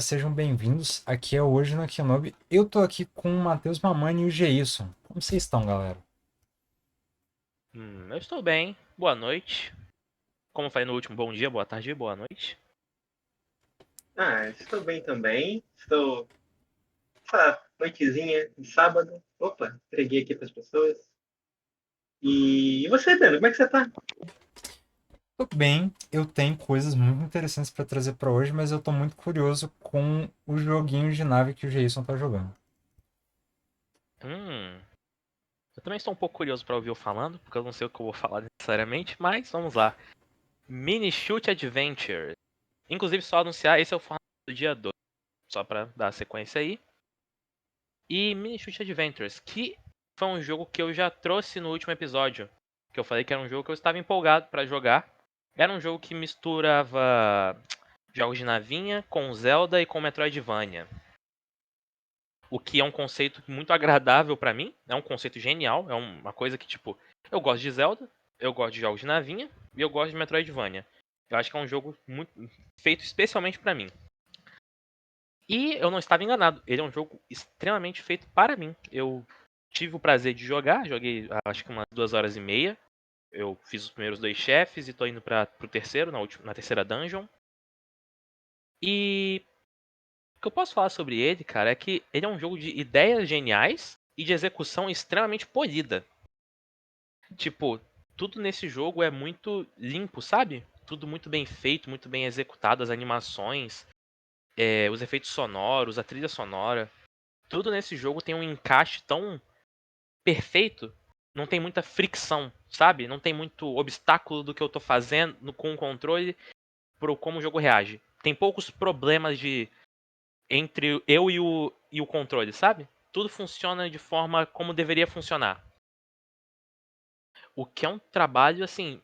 Sejam bem-vindos. Aqui é o Hoje no Kenobi. Eu tô aqui com o Matheus Mamani e o Geilson. Como vocês estão, galera? Eu estou bem. Boa noite. Como eu falei no último, bom dia, boa tarde, boa noite. Estou bem também. Estou essa noitezinha de sábado. Opa, entreguei aqui para as pessoas. E você, Pedro, como é que você tá? Tô bem, eu tenho coisas muito interessantes pra trazer pra hoje, mas eu tô muito curioso com o joguinho de nave que o Geilson tá jogando. Hum, eu também estou um pouco curioso para ouvir eu falando, porque eu não sei o que eu vou falar necessariamente, mas vamos lá. Mini Shoot Adventure. Inclusive, só anunciar, esse é o formato do dia 2, só para dar a sequência aí. E Mini Shoot Adventures, que foi um jogo que eu já trouxe no último episódio, que eu falei que era um jogo que eu estava empolgado para jogar. Era um jogo que misturava jogos de navinha com Zelda e com Metroidvania. O que é um conceito muito agradável pra mim, é um conceito genial, é uma coisa que, tipo, eu gosto de Zelda, eu gosto de jogos de navinha e eu gosto de Metroidvania. Eu acho que é um jogo muito feito especialmente pra mim. E eu não estava enganado, ele é um jogo extremamente feito para mim. Eu tive o prazer de jogar, joguei acho que umas 2 horas e meia. Eu fiz os primeiros dois chefes e tô indo pro terceiro, na terceira dungeon. E o que eu posso falar sobre ele, cara, é que ele é um jogo de ideias geniais e de execução extremamente polida. Tipo, tudo nesse jogo é muito limpo, sabe? Tudo muito bem feito, muito bem executado, as animações, os efeitos sonoros, a trilha sonora. Tudo nesse jogo tem um encaixe tão perfeito, não tem muita fricção, sabe? Não tem muito obstáculo do que eu tô fazendo com o controle pro como o jogo reage. Tem poucos problemas de entre eu e o controle, sabe? Tudo funciona de forma como deveria funcionar. O que é um trabalho, assim,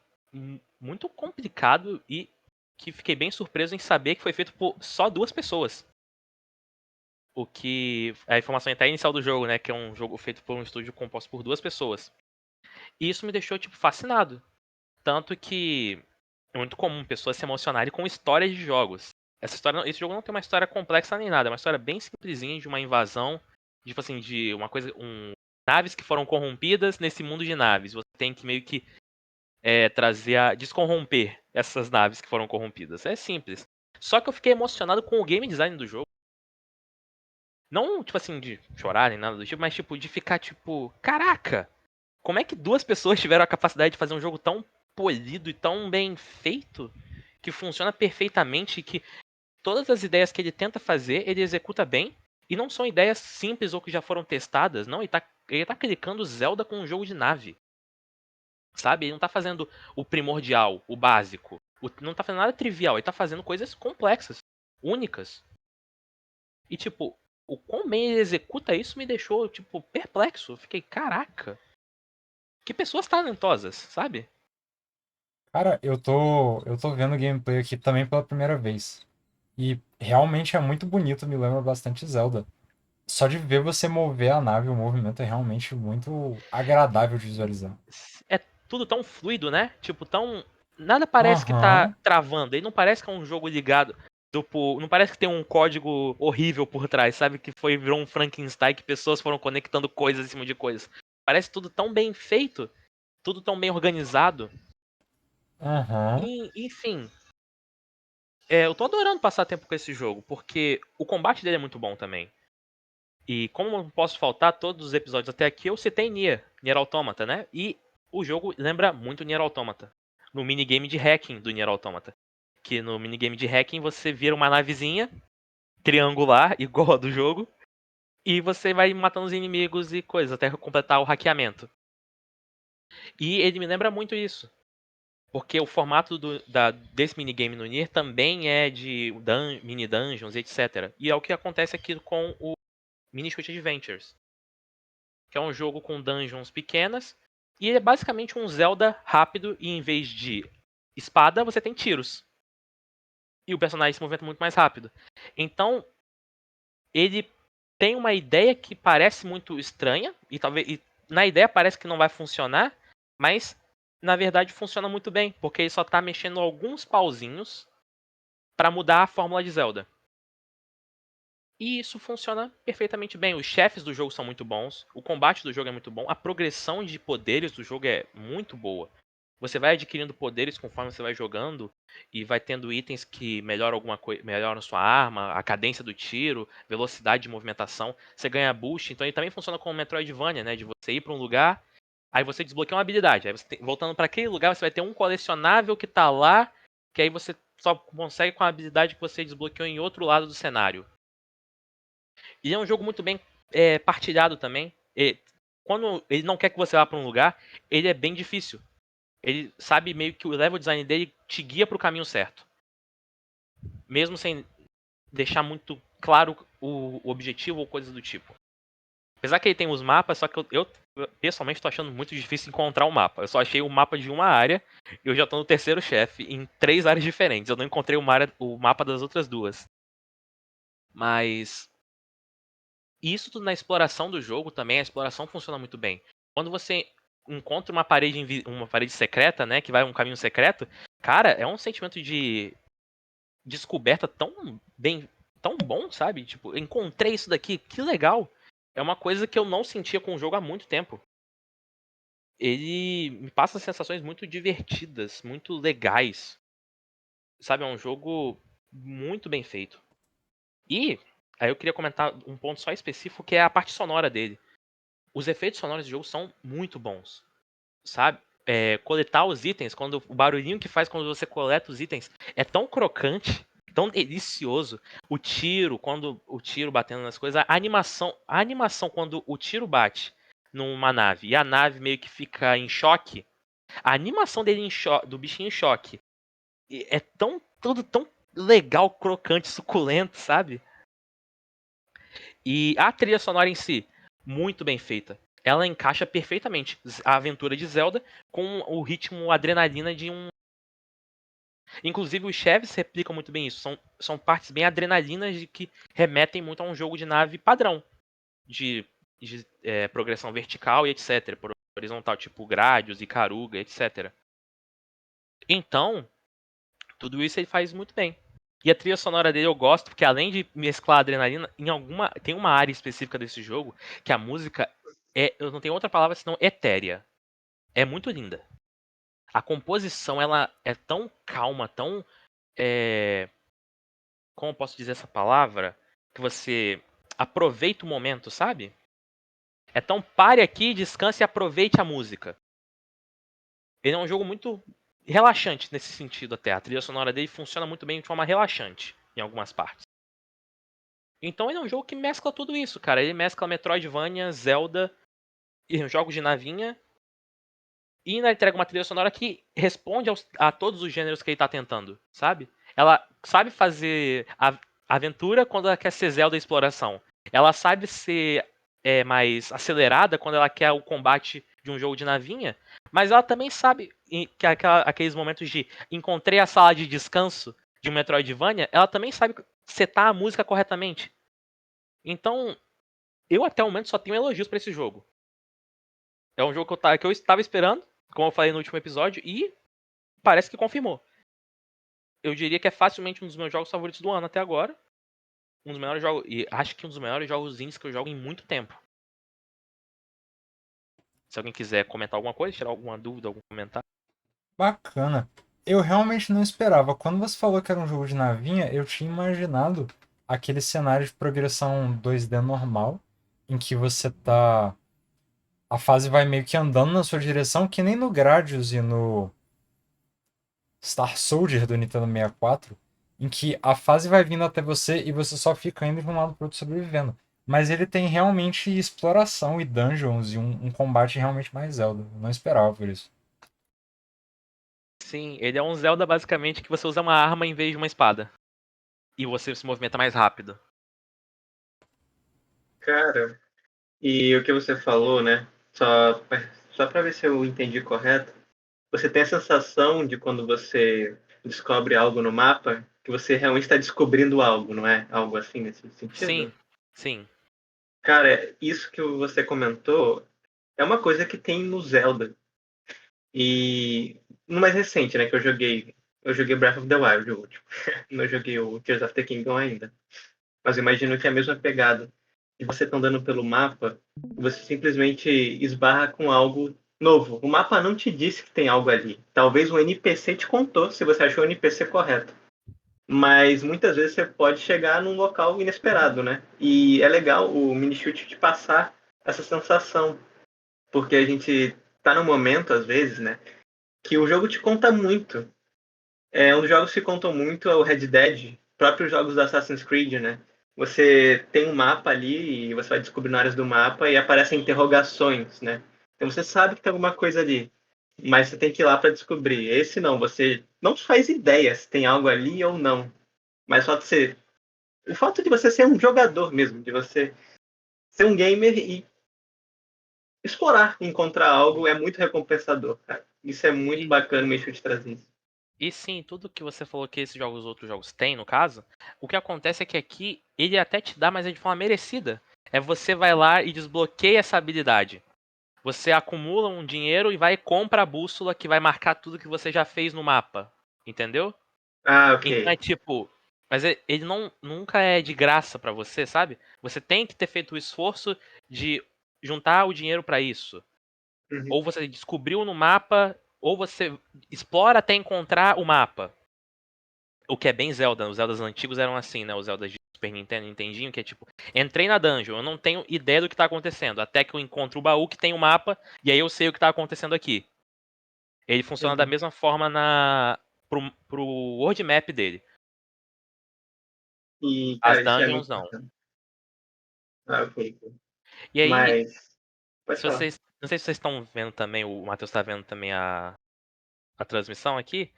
muito complicado e que fiquei bem surpreso em saber que foi feito por só duas pessoas. O que. A informação até inicial do jogo, né? Que é um jogo feito por um estúdio composto por duas pessoas. E isso me deixou, tipo, fascinado. Tanto que é muito comum pessoas se emocionarem com histórias de jogos. Esse jogo não tem uma história complexa nem nada, é uma história bem simplesinha de uma invasão, tipo assim, de uma coisa, naves que foram corrompidas nesse mundo de naves. Você tem que meio que trazer a descorromper essas naves que foram corrompidas. É simples. Só que eu fiquei emocionado com o game design do jogo. Não, tipo assim, de chorar nem nada do tipo, mas tipo, de ficar tipo, caraca, como é que duas pessoas tiveram a capacidade de fazer um jogo tão polido e tão bem feito que funciona perfeitamente e que todas as ideias que ele tenta fazer, ele executa bem e não são ideias simples ou que já foram testadas, não, ele tá clicando Zelda com um jogo de nave, sabe? Ele não tá fazendo o primordial, o básico, não tá fazendo nada trivial, ele tá fazendo coisas complexas, únicas. E tipo, o quão bem ele executa isso me deixou, tipo, perplexo. Eu fiquei, caraca, que pessoas talentosas, sabe? Cara, eu tô vendo o gameplay aqui também pela primeira vez. E realmente é muito bonito, me lembra bastante Zelda. Só de ver você mover a nave, o movimento é realmente muito agradável de visualizar. É tudo tão fluido, né? Tipo, tão. Nada parece que tá Aham. travando. Ele não parece que é um jogo ligado. Tipo, não parece que tem um código horrível por trás, sabe? Que virou um Frankenstein que pessoas foram conectando coisas em cima de coisas. Parece tudo tão bem feito, tudo tão bem organizado. Aham. E, enfim, eu tô adorando passar tempo com esse jogo, porque o combate dele é muito bom também. E como não posso faltar todos os episódios até aqui, eu citei Nier Automata, né? E o jogo lembra muito Nier Automata. No minigame de hacking do Nier Automata. Que no minigame de hacking você vira uma navezinha triangular, igual a do jogo, e você vai matando os inimigos e coisas, até completar o hackeamento. E ele me lembra muito isso. Porque o formato desse minigame no Nier também é de mini dungeons, etc. E é o que acontece aqui com o Mini Shoot Adventures, que é um jogo com dungeons pequenas. E ele é basicamente um Zelda rápido e em vez de espada, você tem tiros. E o personagem se movimenta muito mais rápido. Então, ele tem uma ideia que parece muito estranha, e na ideia parece que não vai funcionar, mas na verdade funciona muito bem, porque ele só tá mexendo alguns pauzinhos para mudar a fórmula de Zelda. E isso funciona perfeitamente bem. Os chefes do jogo são muito bons, o combate do jogo é muito bom, a progressão de poderes do jogo é muito boa. Você vai adquirindo poderes conforme você vai jogando e vai tendo itens que melhoram alguma coisa, melhoram sua arma, a cadência do tiro, velocidade de movimentação. Você ganha boost, então ele também funciona como um Metroidvania, né? De você ir para um lugar, aí você desbloqueia uma habilidade. Aí voltando para aquele lugar, você vai ter um colecionável que tá lá, que aí você só consegue com a habilidade que você desbloqueou em outro lado do cenário. E é um jogo muito bem partilhado também. Quando ele não quer que você vá para um lugar, ele é bem difícil. Ele sabe meio que o level design dele te guia para o caminho certo. Mesmo sem deixar muito claro o objetivo ou coisas do tipo. Apesar que ele tem os mapas, só que eu pessoalmente tô achando muito difícil encontrar o mapa. Eu só achei o mapa de uma área e eu já tô no terceiro chefe em 3 áreas diferentes. Eu não encontrei o mapa das outras duas. Mas isso tudo na exploração do jogo também, a exploração funciona muito bem. Quando você encontra uma parede secreta, né, que vai um caminho secreto, cara, é um sentimento de descoberta tão bom, sabe? Tipo, encontrei isso daqui, que legal. É uma coisa que eu não sentia com o jogo há muito tempo. Ele me passa sensações muito divertidas, muito legais. Sabe, é um jogo muito bem feito. E aí eu queria comentar um ponto só específico que é a parte sonora dele. Os efeitos sonoros do jogo são muito bons, sabe? Coletar os itens, quando o barulhinho que faz quando você coleta os itens é tão crocante, tão delicioso. O tiro, quando o tiro batendo nas coisas, a animação quando o tiro bate numa nave e a nave meio que fica em choque, a animação dele do bichinho em choque é tudo tão legal, crocante, suculento, sabe? E a trilha sonora em si, muito bem feita. Ela encaixa perfeitamente a aventura de Zelda com o ritmo adrenalina de um. Inclusive, os chefes replicam muito bem isso. São partes bem adrenalinas de que remetem muito a um jogo de nave padrão. De progressão vertical e etc. Por horizontal, tipo Gradius e Karuga, etc. Então, tudo isso ele faz muito bem. E a trilha sonora dele eu gosto, porque além de mesclar a adrenalina, tem uma área específica desse jogo que a música eu não tenho outra palavra senão etérea. É muito linda. A composição, ela é tão calma, tão. é, Como eu posso dizer essa palavra? Que você aproveita o momento, sabe? É tão pare aqui, descanse e aproveite a música. Ele é um jogo muito relaxante nesse sentido até. A trilha sonora dele funciona muito bem de forma relaxante em algumas partes. Então ele é um jogo que mescla tudo isso, cara. Ele mescla Metroidvania, Zelda e jogos de navinha. E ainda entrega uma trilha sonora que responde a todos os gêneros que ele tá tentando, sabe? Ela sabe fazer a aventura quando ela quer ser Zelda exploração. Ela sabe ser mais acelerada quando ela quer o combate de um jogo de navinha. Mas ela também sabe que aqueles momentos de encontrei a sala de descanso de um Metroidvania, ela também sabe setar a música corretamente. Então, eu até o momento só tenho elogios pra esse jogo. É um jogo que eu estava esperando, como eu falei no último episódio, e parece que confirmou. Eu diria que é facilmente um dos meus jogos favoritos do ano até agora. Um dos melhores jogos. E acho que um dos melhores jogos indies que eu jogo em muito tempo. Se alguém quiser comentar alguma coisa, tirar alguma dúvida, algum comentário. Bacana. Eu realmente não esperava. Quando você falou que era um jogo de navinha, eu tinha imaginado aquele cenário de progressão 2D normal, em que você tá. A fase vai meio que andando na sua direção, que nem no Gradius e no Star Soldier do Nintendo 64, em que a fase vai vindo até você e você só fica indo de um lado pro outro sobrevivendo. Mas ele tem realmente exploração e dungeons e um combate realmente mais Zelda. Eu não esperava por isso. Sim, ele é um Zelda basicamente que você usa uma arma em vez de uma espada. E você se movimenta mais rápido. Cara, e o que você falou, né? Só para ver se eu entendi correto, você tem a sensação de quando você descobre algo no mapa, que você realmente está descobrindo algo, não é? Algo assim nesse Sim, sentido? sim. Cara, isso que você comentou é uma coisa que tem no Zelda. E no mais recente, né, que eu joguei Breath of the Wild, o último. Não joguei o Tears of the Kingdom ainda. mas eu imagino que é a mesma pegada. E você tá andando pelo mapa, você simplesmente esbarra com algo novo. O mapa não te disse que tem algo ali. Talvez um NPC te contou se você achou o NPC correto. Mas muitas vezes você pode chegar num local inesperado, né? E é legal o mini-shoot te passar essa sensação. Porque a gente tá num momento, às vezes, né? Que o jogo te conta muito. Um dos jogos que contam muito é o Red Dead, próprios jogos do Assassin's Creed, né? Você tem um mapa ali e você vai descobrindo áreas do mapa e aparecem interrogações, né? Então você sabe que tem alguma coisa ali, mas você tem que ir lá para descobrir. Esse não, você não faz ideia se tem algo ali ou não. Mas o fato de você ser um jogador mesmo, de você ser um gamer e explorar, encontrar algo é muito recompensador, cara. Isso é muito E, bacana, o Meixo de trazer isso. e sim, tudo que você falou que esses jogos, outros jogos têm, no caso, o que acontece é que aqui ele até te dá, mas é de forma merecida. É você vai lá e desbloqueia essa habilidade. Você acumula um dinheiro e vai e compra a bússola que vai marcar tudo que você já fez no mapa. Entendeu? Ah, Então é ok. tipo. Mas ele não, nunca é de graça pra você, sabe? Você tem que ter feito o esforço de juntar o dinheiro pra isso. Uhum. Ou você descobriu no mapa, ou você explora até encontrar o mapa. O que é bem Zelda. Os Zeldas antigos eram assim, né? Os Zeldas de Super Nintendo, Nintendinho, que é tipo, entrei na dungeon, eu não tenho ideia do que tá acontecendo, até que eu encontro o baú que tem o mapa, e aí eu sei o que tá acontecendo aqui. Ele funciona da Entendi. mesma forma pro world map dele. E, As cara, isso é dungeons muito não. bacana. Ah, ok. E aí, Mas, pode se falar. vocês. Não sei se vocês estão vendo também, o Matheus tá vendo também a transmissão aqui,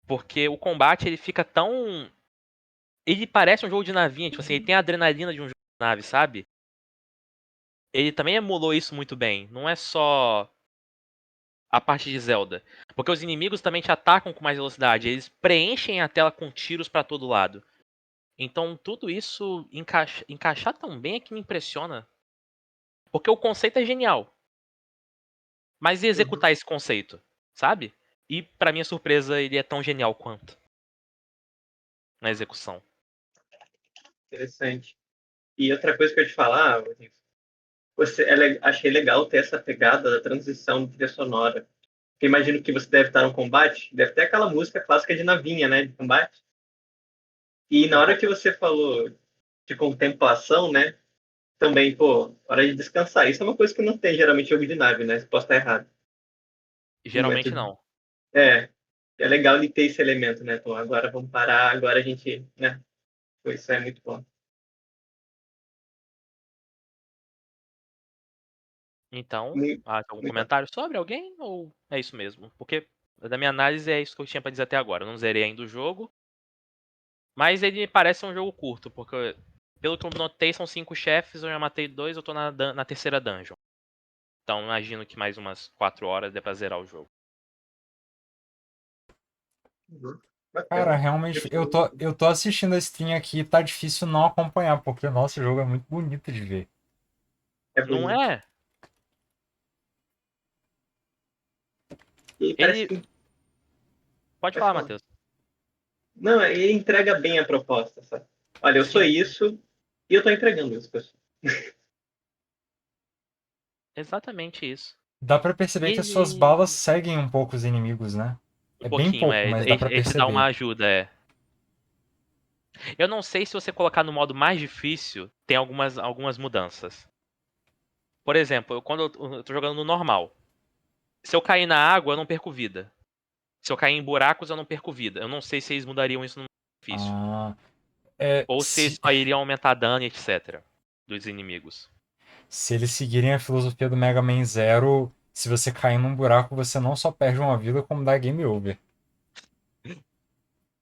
porque o combate ele fica tão. Ele parece um jogo de navinha, tipo assim, ele tem a adrenalina de um jogo de nave, sabe? Ele também emulou isso muito bem. Não é só a parte de Zelda. Porque os inimigos também te atacam com mais velocidade. Eles preenchem a tela com tiros pra todo lado. Então tudo isso encaixar tão bem é que me impressiona. Porque o conceito é genial. Mas e Uhum. executar esse conceito, sabe? E pra minha surpresa, ele é tão genial quanto na execução. Interessante. E outra coisa que eu ia te falar, Rodrigo, achei legal ter essa pegada da transição de trilha sonora. Eu imagino que você deve estar no combate, deve ter aquela música clássica de navinha, né, de combate. E na Um hora que pouco. você falou de contemplação, né, também, pô, hora de descansar. Isso é uma coisa que não tem geralmente em jogo de nave, né? Posso estar errado. Um momento Geralmente não. é, é legal ele ter esse elemento, né? Pô, agora vamos parar, agora a gente, né? Pô, isso é muito bom. Então, Muito, algum muito. comentário sobre alguém? Ou é isso mesmo? Porque, da minha análise, é isso que eu tinha pra dizer até agora. Eu não zerei ainda o jogo. Mas ele me parece um jogo curto, porque, pelo que eu notei, são 5 chefes. Eu já matei 2, eu tô na terceira dungeon. Então, imagino que mais umas 4 horas dê pra zerar o jogo. Uhum. Cara, Bacana. realmente, eu tô assistindo a stream aqui e tá difícil não acompanhar, porque, nossa, o jogo é muito bonito de ver. É Não bonito. é? E parece Ele. que. Pode Pode falar, falar. Matheus. Não, ele entrega bem a proposta, sabe? Olha, eu sou Sim, isso e eu tô entregando isso, pessoal. exatamente isso. Dá pra E perceber que as suas balas ele. seguem um pouco os inimigos, né? Um É bem pouquinho, pouco, é. mas dá pra Ele te dá uma perceber. ajuda, é. Eu não sei se você colocar no modo mais difícil, tem algumas mudanças. Por exemplo, quando eu tô jogando no normal. Se eu cair na água, eu não perco vida. Se eu cair em buracos, eu não perco vida. Eu não sei se eles mudariam isso no difícil. Ah, Ou se eles só iriam aumentar dano e etc. Dos inimigos. se eles seguirem a filosofia do Mega Man Zero, se você cair num buraco, você não só perde uma vida, como dá game over.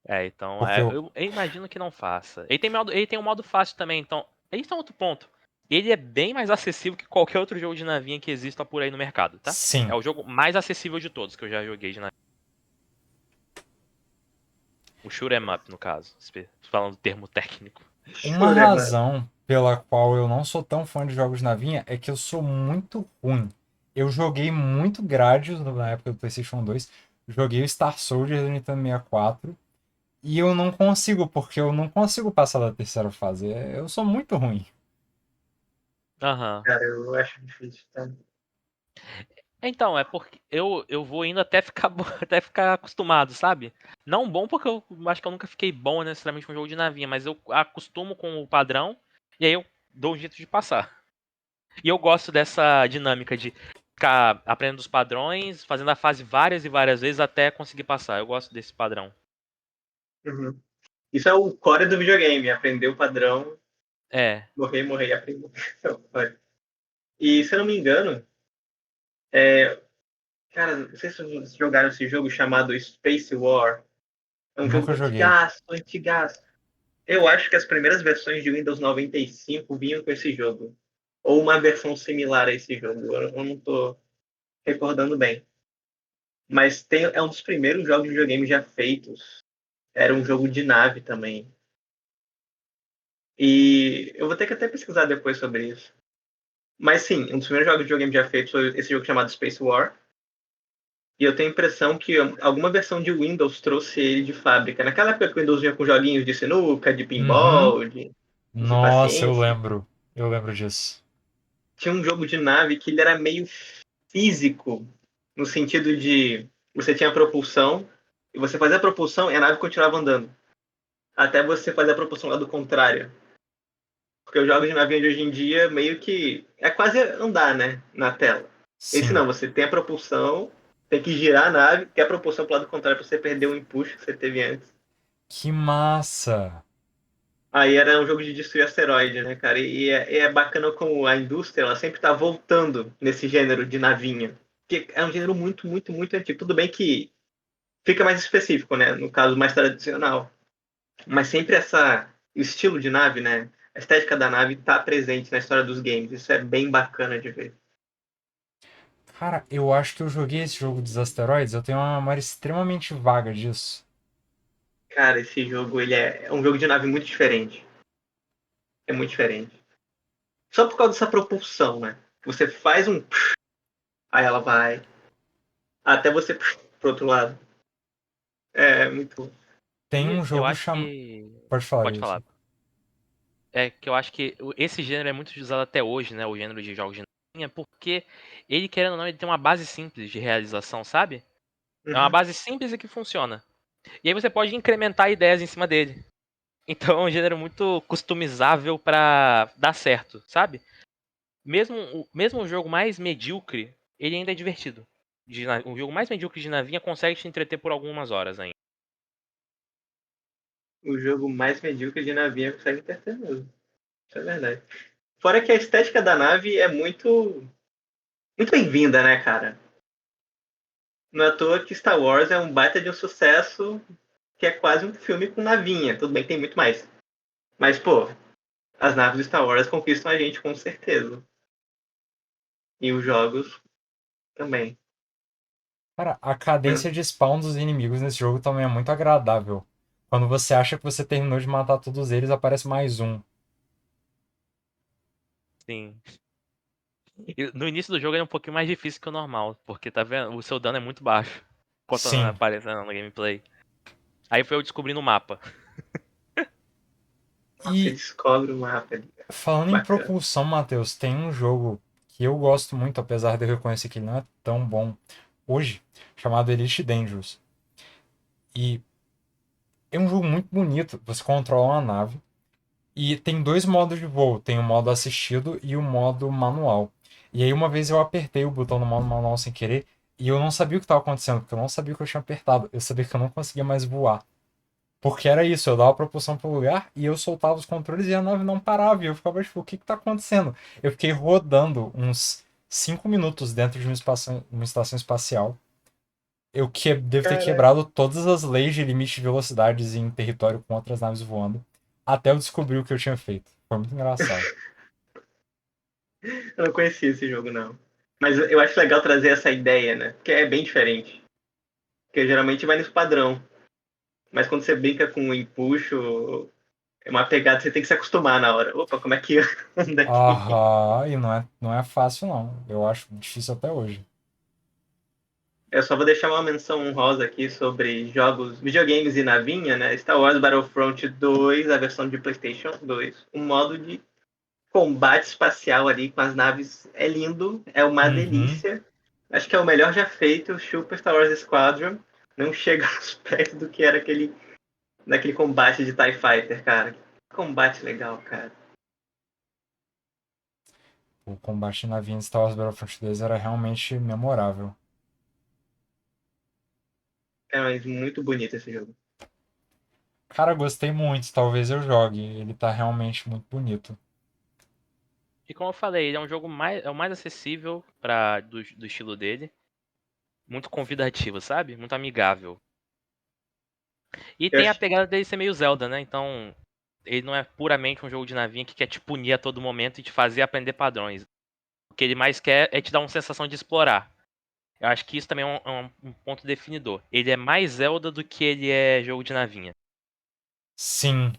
Então, Porque eu. eu imagino que não faça. Ele tem um modo fácil também, então. Aí está outro ponto. Ele é bem mais acessível que qualquer outro jogo de navinha que exista por aí no mercado, tá? É Sim, o jogo mais acessível de todos que eu já joguei de navinha. O shoot 'em up, no caso. Falando termo técnico. uma Churema. razão pela qual eu não sou tão fã de jogos de navinha é que eu sou muito ruim. Eu joguei muito Gradius na época do PlayStation 2. Joguei o Star Soldier do Nintendo 64. E eu não consigo, porque eu não consigo passar da terceira fase. Eu sou muito ruim. Aham. Cara, eu acho difícil, tá? Então, é porque eu vou indo até ficar, até ficar acostumado, sabe? Não bom, porque eu acho que eu nunca fiquei bom necessariamente com um jogo de navinha, mas eu acostumo com o padrão e aí eu dou um jeito de passar. E eu gosto dessa dinâmica de ficar aprendendo os padrões, fazendo a fase várias e várias vezes até conseguir passar. Eu gosto desse padrão. Uhum. Isso é o core do videogame, aprender o padrão, É. morrer, morrer e aprender. É o core. E se eu não me engano, é, cara, não sei se vocês jogaram esse jogo chamado Space War. É um jogo Nunca joguei. antigaço, antigaço. Eu acho que as primeiras versões de Windows 95 vinham com esse jogo. Ou uma versão similar a esse jogo. Eu não tô recordando bem. Mas é um dos primeiros jogos de videogame já feitos. Era um jogo de nave também. E eu vou ter que até pesquisar depois sobre isso. Mas sim, um dos primeiros jogos de videogame já feitos foi esse jogo chamado Space War. E eu tenho a impressão que alguma versão de Windows trouxe ele de fábrica. Naquela época que o Windows vinha com joguinhos de sinuca, de Uhum. pinball, de Nossa, eu paciência. lembro. Eu lembro disso. Tinha um jogo de nave que ele era meio físico, no sentido de você tinha a propulsão, e você fazia a propulsão e a nave continuava andando. Até você fazer a propulsão lá do contrário. Porque os jogos de navinha de hoje em dia meio que é quase andar, né? Na tela. Esse Sim. não, você tem a propulsão, tem que girar a nave, que é a propulsão pro lado contrário pra você perder o empuxo que você teve antes. Que massa! Aí era um jogo de destruir asteroide, né, cara? E é bacana como a indústria ela sempre tá voltando nesse gênero de navinha. Que é um gênero muito, muito, muito antigo. Tudo bem que fica mais específico, né? No caso mais tradicional. Mas sempre o estilo de nave, né? A estética da nave tá presente na história dos games. Isso é bem bacana de ver. Cara, eu acho que eu joguei esse jogo dos asteroides. Eu tenho uma memória extremamente vaga disso. Cara, esse jogo ele é um jogo de nave muito diferente. É muito diferente. Só por causa dessa propulsão, né? Você faz um. Aí ela vai. Até você pro outro lado. É muito. Tem um E eu jogo acho chamado. que. Pode falar, Pode Wilson. falar. É que eu acho que esse gênero é muito usado até hoje, né? O gênero de jogos de navinha, porque ele, querendo ou não, ele tem uma base simples de realização, sabe? É uma Uhum. base simples e que funciona. E aí você pode incrementar ideias em cima dele. Então é um gênero muito customizável pra dar certo, sabe? Mesmo o jogo mais medíocre, ele ainda é divertido. O jogo mais medíocre de navinha consegue te entreter por algumas horas ainda. O jogo mais medíocre de navinha consegue ter mesmo. Isso é verdade. Fora que a estética da nave é muito. Muito bem-vinda, né, cara? Não é à toa que Star Wars é um baita de um sucesso que é quase um filme com navinha. Tudo bem que tem muito mais. Mas, pô, as naves de Star Wars conquistam a gente com certeza. E os jogos também. Cara, a cadência de spawn dos inimigos nesse jogo também é muito agradável. Quando você acha que você terminou de matar todos eles, aparece mais um. Sim. E no início do jogo ele é um pouquinho mais difícil que o normal, porque tá vendo? O seu dano é muito baixo quando tá Sim. aparecendo no gameplay. Aí foi eu descobrindo o mapa. Você E descobre o mapa ali. falando em Bacana. propulsão, Matheus, tem um jogo que eu gosto muito, apesar de eu reconhecer que ele não é tão bom hoje, chamado Elite Dangerous. E é um jogo muito bonito. Você controla uma nave e tem dois modos de voo. Tem o modo assistido e o modo manual. E aí uma vez eu apertei o botão no modo manual sem querer e eu não sabia o que estava acontecendo, porque eu não sabia o que eu tinha apertado. Eu sabia que eu não conseguia mais voar. Porque era isso, eu dava propulsão pro lugar e eu soltava os controles e a nave não parava. E eu ficava tipo, o que que tá acontecendo? Eu fiquei rodando uns 5 minutos dentro de uma estação espacial. Devo ter Caraca, quebrado todas as leis de limite de velocidades em território com outras naves voando. Até eu descobrir o que eu tinha feito. Foi muito engraçado. eu não conhecia esse jogo, não. Mas eu acho legal trazer essa ideia, né? Que é bem diferente. Porque geralmente vai nesse padrão. Mas quando você brinca com o empuxo, é uma pegada que você tem que se acostumar na hora. Opa, como é que anda aqui? Aham, e não é fácil não. Eu acho difícil até hoje. Eu só vou deixar uma menção honrosa aqui sobre jogos, videogames e navinha, né? Star Wars Battlefront 2, a versão de PlayStation 2. Um modo de combate espacial ali com as naves é lindo, é uma Uhum. delícia. Acho que é o melhor já feito, Super Star Wars Squadron. Não chega aos pés do que era naquele combate de TIE Fighter, cara. Que combate legal, cara. O combate na vinha de Star Wars Battlefront 2 era realmente memorável. É mas muito bonito esse jogo. Cara, gostei muito, talvez eu jogue. Ele tá realmente muito bonito. E como eu falei, ele é um jogo é o mais acessível do estilo dele. Muito convidativo, sabe? Muito amigável. E Eu tem a acho, pegada dele ser meio Zelda, né? Então, ele não é puramente um jogo de navinha que quer te punir a todo momento e te fazer aprender padrões. O que ele mais quer é te dar uma sensação de explorar. Eu acho que isso também é um ponto definidor. Ele é mais Zelda do que ele é jogo de navinha. Sim.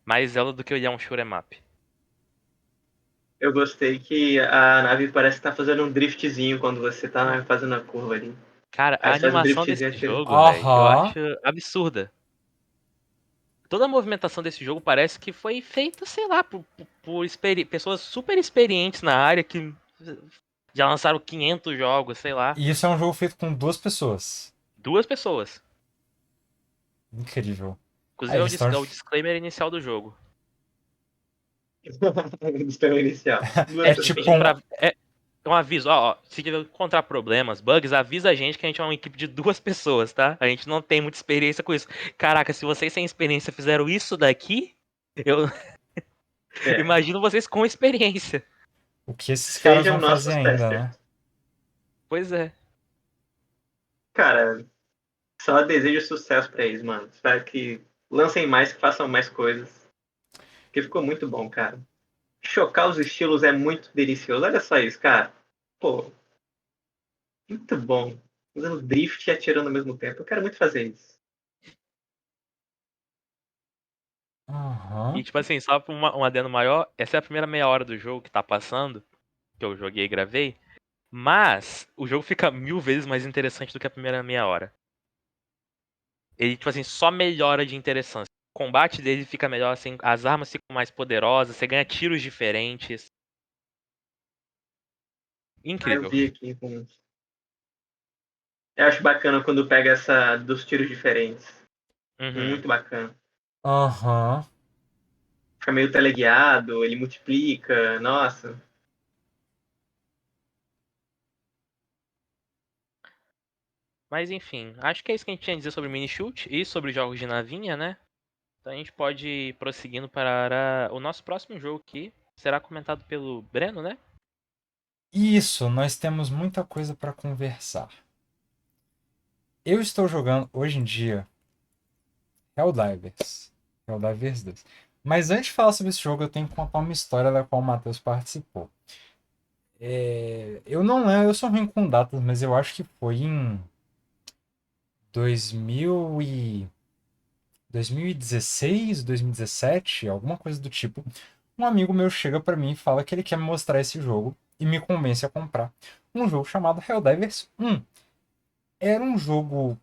Mais Zelda do que ele é um shoot'em up. eu gostei que a nave parece estar fazendo um driftzinho quando você tá fazendo a curva ali. Cara, a Aí você faz um animação desse driftzinho, achei. jogo, velho, eu Aham. acho absurda. Toda a movimentação desse jogo parece que foi feita, sei lá, por pessoas super experientes na área que já lançaram 500 jogos, sei lá. E isso é um jogo feito com duas pessoas. Duas pessoas. Incrível. Ah, Inclusive eles estão. é o disclaimer inicial do jogo. Do sistema inicial. Duas É É tipo pedindo um. pra. É um aviso, ó, se encontrar problemas, bugs, avisa a gente que a gente é uma equipe de duas pessoas, tá? A gente não tem muita experiência com isso. Caraca, se vocês sem experiência fizeram isso daqui, eu É. imagino vocês com experiência. O que esses caras Sejam vão fazer nossos ainda, né? testers. Pois é. Cara, só desejo sucesso pra eles, mano. Espero que lancem mais, que façam mais coisas. Porque ficou muito bom, cara. Chocar os estilos é muito delicioso. Olha só isso, cara. Pô, muito bom. Fazendo drift e atirando ao mesmo tempo. Eu quero muito fazer isso. Aham. E tipo assim, só pra um adendo maior, essa é a primeira meia hora do jogo que tá passando, que eu joguei e gravei. Mas o jogo fica 1000 vezes mais interessante do que a primeira meia hora. Ele, tipo assim, só melhora de interessância. O combate dele fica melhor, assim, as armas ficam mais poderosas, você ganha tiros diferentes. Ah, eu Incrível. vi aqui. Eu acho bacana quando pega essa dos tiros diferentes. Uhum. Muito bacana. Aham. Fica meio teleguiado, ele multiplica. Nossa. Mas enfim, acho que é isso que a gente tinha a dizer sobre mini shoot e sobre jogos de navinha, né? Então a gente pode ir prosseguindo para o nosso próximo jogo que será comentado pelo Breno, né? Isso, nós temos muita coisa pra conversar. Eu estou jogando hoje em dia Helldivers. Helldivers 2. Mas antes de falar sobre esse jogo, eu tenho que contar uma história da qual o Matheus participou. Eu não lembro, eu sou ruim com datas, mas eu acho que foi em 2000 e 2016, 2017, alguma coisa do tipo. Um amigo meu chega pra mim e fala que ele quer me mostrar esse jogo e me convence a comprar um jogo chamado Helldivers 1. Era um jogo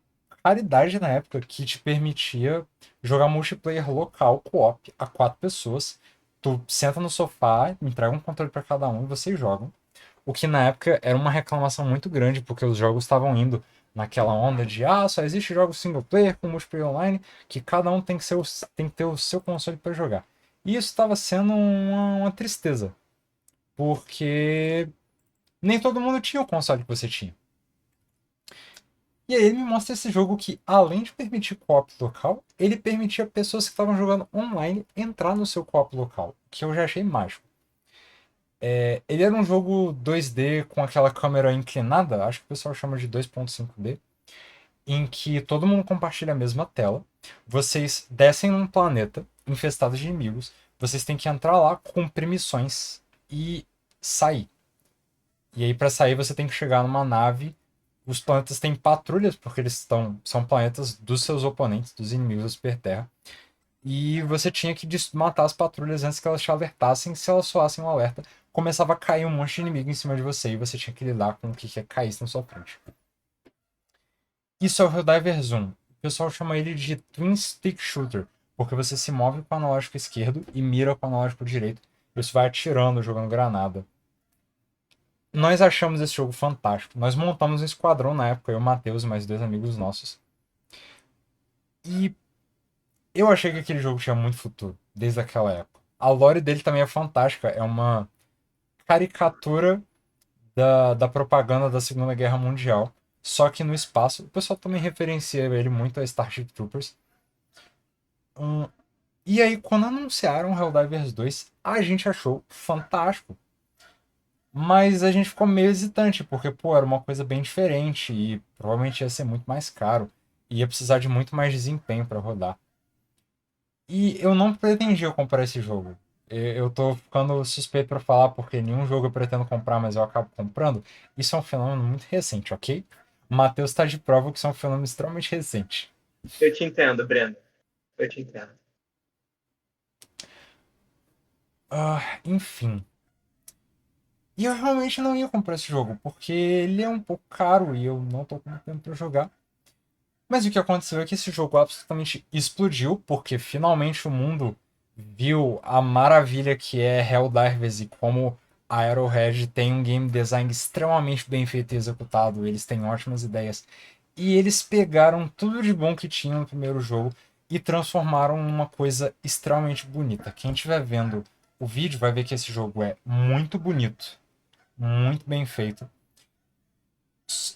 raridade na época que te permitia jogar multiplayer local co-op a quatro pessoas. Tu senta no sofá, entrega um controle para cada um e vocês jogam. O que na época era uma reclamação muito grande, porque os jogos estavam indo naquela onda de só existe jogos single player com multiplayer online, que cada um tem que ter o seu console para jogar. E isso estava sendo uma tristeza, porque nem todo mundo tinha o console que você tinha. E aí ele me mostra esse jogo que, além de permitir co-op local, ele permitia pessoas que estavam jogando online entrar no seu co-op local, que eu já achei mágico. Ele era um jogo 2D com aquela câmera inclinada, acho que o pessoal chama de 2.5D, em que todo mundo compartilha a mesma tela. Vocês descem num planeta infestado de inimigos, vocês têm que entrar lá, cumprir missões e sair. E aí, para sair, você tem que chegar numa nave. Os planetas têm patrulhas, porque são planetas dos seus oponentes, dos inimigos da Superterra. E você tinha que matar as patrulhas antes que elas te alertassem. Se elas soassem um alerta, começava a cair um monte de inimigo em cima de você. E você tinha que lidar com o que caísse na sua frente. Isso é o Helldivers 1. O pessoal chama ele de Twin Stick Shooter, porque você se move com o analógico esquerdo e mira com o analógico direito. Isso vai atirando, jogando granada. Nós achamos esse jogo fantástico. Nós montamos um esquadrão na época, eu, o Matheus e mais dois amigos nossos. E eu achei que aquele jogo tinha muito futuro, desde aquela época. A lore dele também é fantástica. É uma caricatura da propaganda da Segunda Guerra Mundial. Só que no espaço. O pessoal também referencia ele muito a Starship Troopers. E aí, quando anunciaram Helldivers 2, a gente achou fantástico. Mas a gente ficou meio hesitante, porque, pô, era uma coisa bem diferente e provavelmente ia ser muito mais caro. E ia precisar de muito mais desempenho para rodar. E eu não pretendia comprar esse jogo. Eu tô ficando suspeito pra falar porque nenhum jogo eu pretendo comprar, mas eu acabo comprando. Isso é um fenômeno muito recente, ok? O Matheus tá de prova que isso é um fenômeno extremamente recente. Eu te entendo, Breno. Eu te entendo. Enfim. E eu realmente não ia comprar esse jogo, porque ele é um pouco caro e eu não tô com muito tempo pra jogar. Mas o que aconteceu é que esse jogo absolutamente explodiu, porque finalmente o mundo viu a maravilha que é Helldivers e como a Arrowhead tem um game design extremamente bem feito e executado. Eles têm ótimas ideias. E eles pegaram tudo de bom que tinha no primeiro jogo e transformaram numa coisa extremamente bonita. Quem estiver vendo o vídeo vai ver que esse jogo é muito bonito, muito bem feito.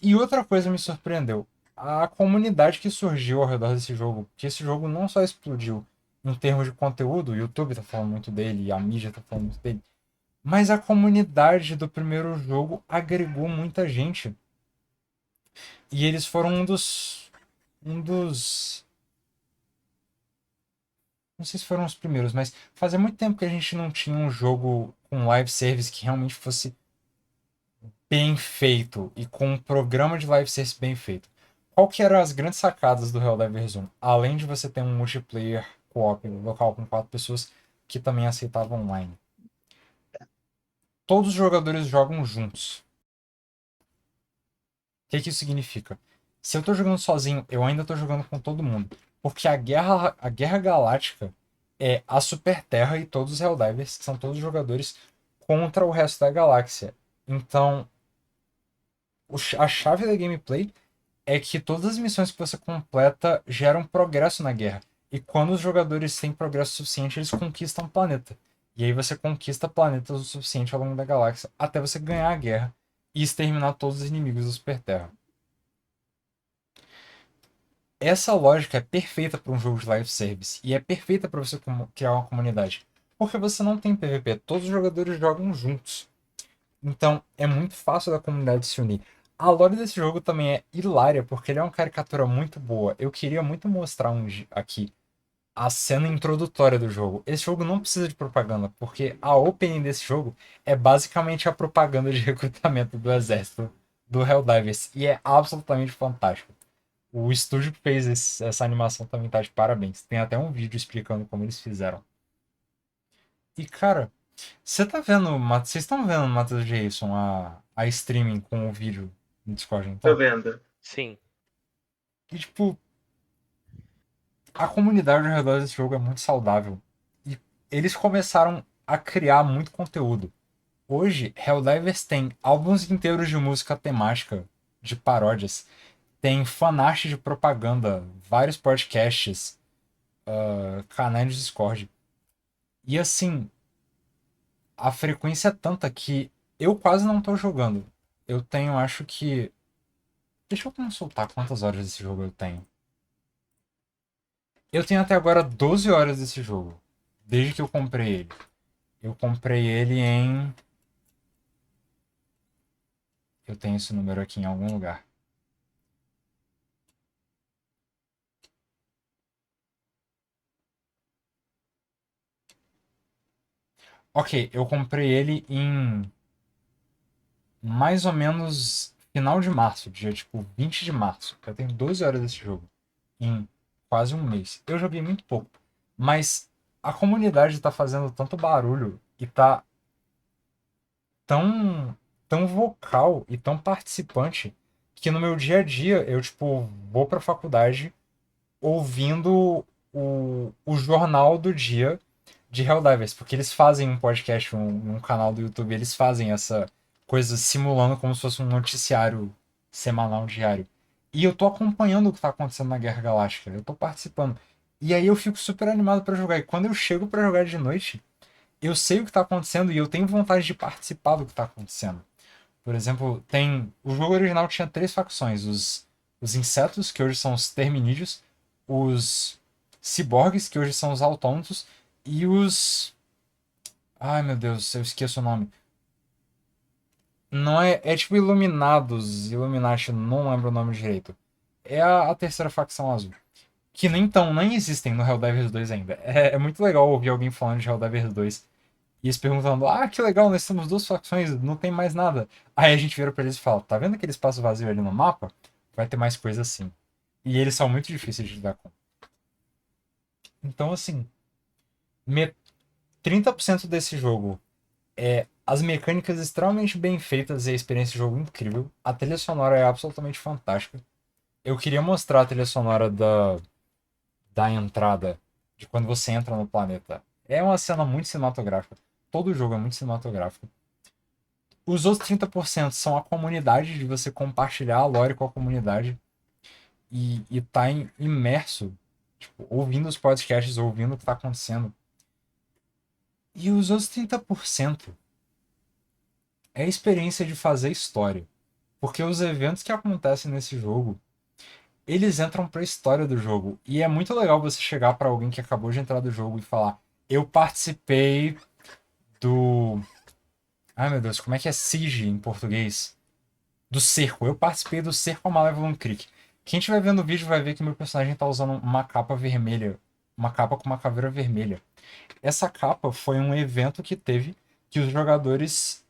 E outra coisa me surpreendeu. A comunidade que surgiu ao redor desse jogo. Porque esse jogo não só explodiu em termos de conteúdo, o YouTube tá falando muito dele, a mídia tá falando muito dele, mas a comunidade do primeiro jogo agregou muita gente. E eles foram um dos. Não sei se foram os primeiros, mas fazia muito tempo que a gente não tinha um jogo com live service que realmente fosse bem feito e com um programa de live service bem feito. Qual que eram as grandes sacadas do Helldivers 1? Além de você ter um multiplayer co-op local com 4 pessoas que também aceitava online. Todos os jogadores jogam juntos. O que isso significa? Se eu tô jogando sozinho, eu ainda tô jogando com todo mundo. Porque a guerra galáctica é a Super Terra e todos os Helldivers, que são todos os jogadores, contra o resto da galáxia. Então, a chave da gameplay é que todas as missões que você completa geram progresso na guerra. E quando os jogadores têm progresso suficiente, eles conquistam o planeta. E aí você conquista planetas o suficiente ao longo da galáxia até você ganhar a guerra e exterminar todos os inimigos da Super Terra. Essa lógica é perfeita para um jogo de live service e é perfeita para você criar uma comunidade. Porque você não tem PVP, todos os jogadores jogam juntos. Então é muito fácil da comunidade se unir. A lore desse jogo também é hilária, porque ele é uma caricatura muito boa. Eu queria muito mostrar aqui a cena introdutória do jogo. Esse jogo não precisa de propaganda, porque a opening desse jogo é basicamente a propaganda de recrutamento do exército do Helldivers. E é absolutamente fantástico. O estúdio que fez essa animação também tá de parabéns. Tem até um vídeo explicando como eles fizeram. E, cara, vocês estão vendo, Matheus Jason, a streaming com o vídeo no Discord, Tô então? vendo. Sim. E, tipo, a comunidade ao redor desse jogo é muito saudável. E eles começaram a criar muito conteúdo. Hoje, Helldivers tem álbuns inteiros de música temática, de paródias. Tem fanart de propaganda, vários podcasts, canais de Discord. E assim, a frequência é tanta que eu quase não tô jogando. Eu tenho, acho que. Deixa eu consultar quantas horas desse jogo eu tenho. Eu tenho até agora 12 horas desse jogo. Desde que eu comprei ele. Eu comprei ele em. Eu tenho esse número aqui em algum lugar. Ok, eu comprei ele em mais ou menos final de março, dia tipo 20 de março. Eu tenho 12 horas desse jogo. Em quase um mês. Eu joguei muito pouco. Mas a comunidade tá fazendo tanto barulho e tá tão vocal e tão participante que no meu dia a dia eu, tipo, vou pra faculdade ouvindo o jornal do dia de Helldivers, porque eles fazem um podcast, um canal do YouTube, eles fazem essa coisa simulando como se fosse um noticiário semanal diário. E eu tô acompanhando o que tá acontecendo na Guerra Galáctica, eu tô participando. E aí eu fico super animado pra jogar. E quando eu chego pra jogar de noite, eu sei o que tá acontecendo e eu tenho vontade de participar do que tá acontecendo. Por exemplo, tem. O jogo original tinha três facções: os insetos, que hoje são os terminídeos, os ciborgues, que hoje são os autômatos, e os. Ai meu Deus, eu esqueço o nome. Não é. É tipo Iluminados, Illuminati, não lembro o nome direito. É a terceira facção azul. Que nem então, nem existem no Helldivers 2 ainda. É muito legal ouvir alguém falando de Helldivers 2 e eles perguntando: ah, que legal, nós temos duas facções, não tem mais nada. Aí a gente vira pra eles e fala: tá vendo aquele espaço vazio ali no mapa? Vai ter mais coisa assim. E eles são muito difíceis de lidar com. Então, assim, 30% desse jogo é as mecânicas extremamente bem feitas e a experiência de jogo incrível. A trilha sonora é absolutamente fantástica. Eu queria mostrar a trilha sonora da entrada, de quando você entra no planeta. É uma cena muito cinematográfica. Todo jogo é muito cinematográfico. Os outros 30% são a comunidade, de você compartilhar a lore com a comunidade e tá imerso, tipo, ouvindo os podcasts, ouvindo o que tá acontecendo. E os outros 30% é a experiência de fazer história. Porque os eventos que acontecem nesse jogo, eles entram pra história do jogo. E é muito legal você chegar pra alguém que acabou de entrar do jogo e falar: eu participei do. Ai meu Deus, como é que é Siege em português? Do cerco. Eu participei do cerco a Malevolent Creek. Quem estiver vendo o vídeo vai ver que meu personagem tá usando uma capa vermelha. Uma capa com uma caveira vermelha. Essa capa foi um evento que teve que os jogadores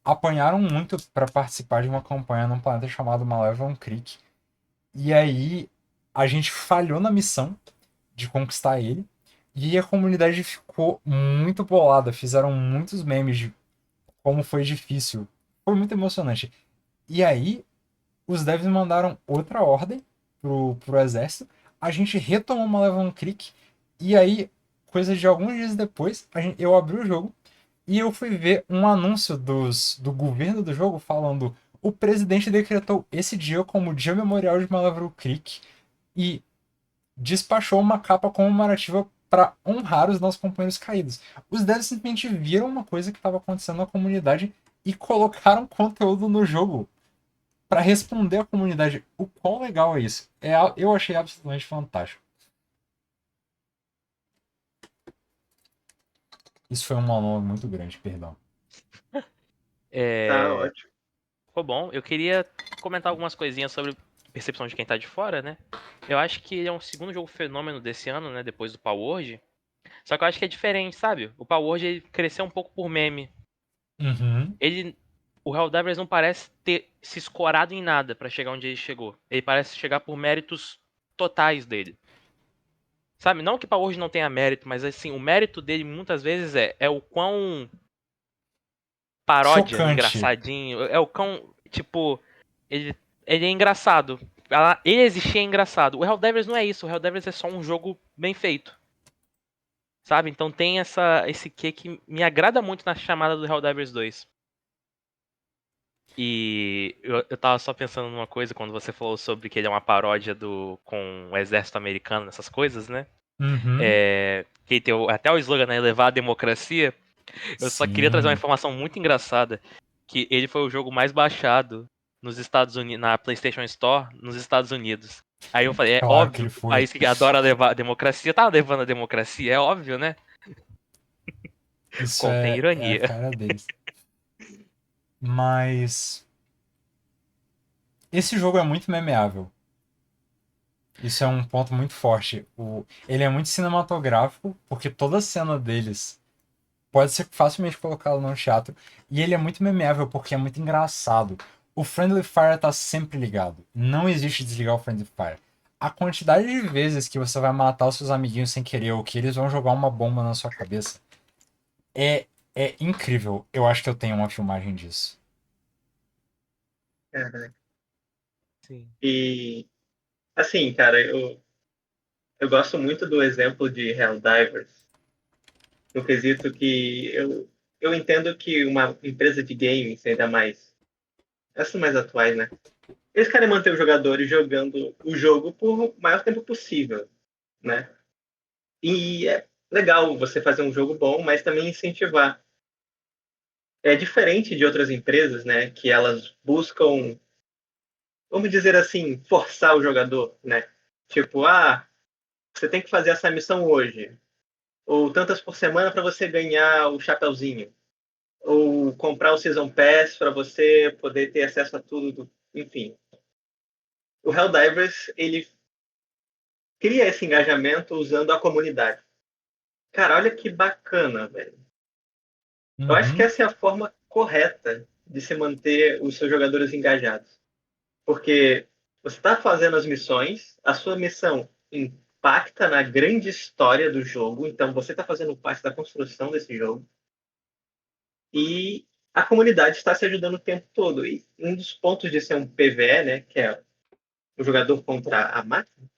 apanharam muito para participar de uma campanha num planeta chamado Malevolent Creek. E aí a gente falhou na missão de conquistar ele. E a comunidade ficou muito bolada. Fizeram muitos memes de como foi difícil. Foi muito emocionante. E aí, os devs mandaram outra ordem pro exército. A gente retomou Malevolent Creek. E aí, coisa de alguns dias depois, eu abri o jogo e eu fui ver um anúncio do governo do jogo falando: o presidente decretou esse dia como Dia Memorial de Malevolent Creek e despachou uma capa comemorativa para honrar os nossos companheiros caídos. Os devs simplesmente viram uma coisa que estava acontecendo na comunidade e colocaram conteúdo no jogo para responder à comunidade. O quão legal é isso? Eu achei absolutamente fantástico. Isso foi um monólogo muito grande, perdão. Tá É, ótimo. ficou bom. Eu queria comentar algumas coisinhas sobre percepção de quem tá de fora, né? Eu acho que ele é um segundo jogo fenômeno desse ano, né? Depois do Power Word. Só que eu acho que é diferente, sabe? O Power Word ele cresceu um pouco por meme. Uhum. Ele, o Helldivers não parece ter se escorado em nada pra chegar onde ele chegou. Ele parece chegar por méritos totais dele. Sabe? Não que Power Word não tenha mérito, mas assim, o mérito dele muitas vezes é o quão paródia, Chocante. engraçadinho, é o quão, tipo, ele, ele é engraçado. Ele existir é engraçado. O Helldivers não é isso, o Helldivers é só um jogo bem feito. Sabe? Então tem esse quê que me agrada muito na chamada do Helldivers 2. E eu tava só pensando numa coisa quando você falou sobre que ele é uma paródia com o exército americano, essas coisas, né? Uhum. Que tem até o slogan, né? Levar a democracia. Eu só queria trazer uma Sim. informação muito engraçada. Que ele foi o jogo mais baixado nos Estados Unidos, na PlayStation Store, nos Estados Unidos. Aí eu falei, é Claro que óbvio ele que o foi. país que adora levar a democracia tá levando a democracia, é óbvio, né? Isso Contém é a ironia. cara deles. Mas esse jogo é muito memeável. Isso é um ponto muito forte. Ele é muito cinematográfico, porque toda a cena deles pode ser facilmente colocado num teatro. E ele é muito memeável porque é muito engraçado. O Friendly Fire tá sempre ligado. Não existe desligar o Friendly Fire. A quantidade de vezes que você vai matar os seus amiguinhos sem querer ou que eles vão jogar uma bomba na sua cabeça é, é incrível. Eu acho que eu tenho uma filmagem disso. Caraca. Sim. E, assim, cara, eu gosto muito do exemplo de Helldivers, no quesito que eu entendo que uma empresa de games, ainda mais, essas mais atuais, né? Eles querem manter os jogadores jogando o jogo por o maior tempo possível, né? E é legal você fazer um jogo bom, mas também incentivar. É diferente de outras empresas, né? Que elas buscam, vamos dizer assim, forçar o jogador, né? Tipo, você tem que fazer essa missão hoje. Ou tantas por semana para você ganhar o chapeuzinho. Ou comprar o Season Pass para você poder ter acesso a tudo. Enfim. O Helldivers, ele cria esse engajamento usando a comunidade. Cara, olha que bacana, velho. Eu acho que Uhum. essa é a forma correta de se manter os seus jogadores engajados. Porque você está fazendo as missões, a sua missão impacta na grande história do jogo, então você está fazendo parte da construção desse jogo. E a comunidade está se ajudando o tempo todo. E um dos pontos de ser um PvE, né, que é o jogador contra a máquina,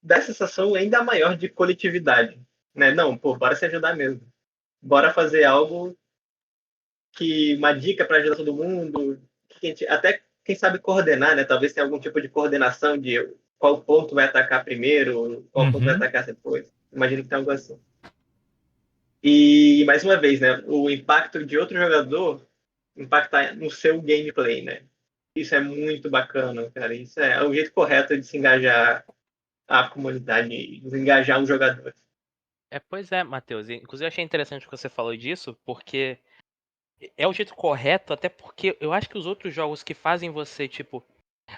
dá a sensação ainda maior de coletividade. Né? Não, pô, bora se ajudar mesmo. Bora fazer algo que uma dica para ajudar todo mundo, até quem sabe coordenar, né? Talvez tenha algum tipo de coordenação de qual ponto vai atacar primeiro, qual ponto vai Uhum. atacar depois. Imagino que tem algo assim. E mais uma vez, né? O impacto de outro jogador impactar no seu gameplay, né? Isso é muito bacana, cara. Isso é o jeito correto de se engajar a comunidade, de engajar os jogadores. Pois é, Matheus. Inclusive, eu achei interessante o que você falou disso, porque é o jeito correto, até porque eu acho que os outros jogos que fazem você, tipo,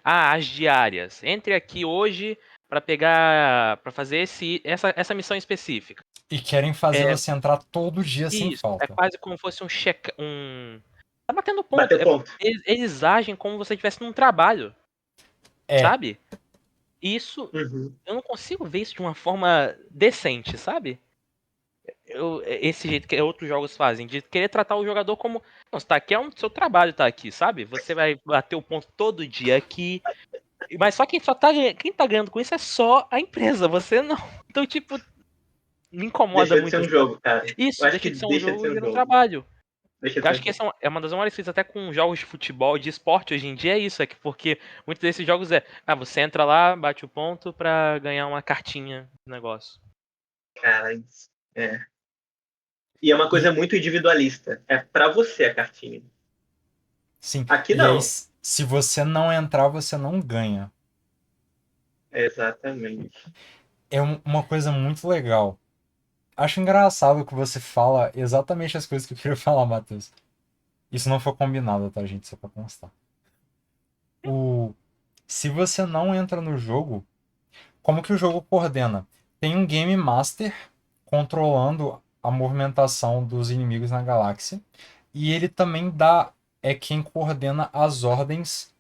as diárias, entre aqui hoje pra pegar, pra fazer essa missão específica. E querem fazer É você entrar todo dia sem isso, é falta. quase como fosse tá batendo ponto. Bater ponto. Eles agem como se você estivesse num trabalho, É. sabe? Isso, Uhum. eu não consigo ver isso de uma forma decente, sabe? Esse jeito que outros jogos fazem, de querer tratar o jogador como. Não, você tá aqui, é um seu trabalho tá aqui, sabe? Você vai bater o ponto todo dia aqui. Mas só quem tá ganhando com isso é só a empresa, você não. Então, tipo, me incomoda Deixou de ser muito, um sabe? jogo, cara. Eu Isso, acho que deixa de ser um deixa de jogo ser e um vira um jogo. trabalho. Deixa de Eu ser um acho que jogo. essa é uma das maiores coisas até com jogos de futebol, de esporte hoje em dia, é isso, porque muitos desses jogos você entra lá, bate o ponto pra ganhar uma cartinha do negócio. Cara, é. E é uma E coisa muito individualista. É pra você a cartinha. sim. Aqui E aí, não. se você não entrar, você não ganha. Exatamente. É uma coisa muito legal. Acho engraçado que você fala exatamente as coisas que eu queria falar, Matheus. Isso não foi combinado, tá, gente? Só pra constar. O... Se você não entra no jogo, como que o jogo coordena? Tem um Game Master controlando a movimentação dos inimigos na galáxia. E ele também é quem coordena as ordens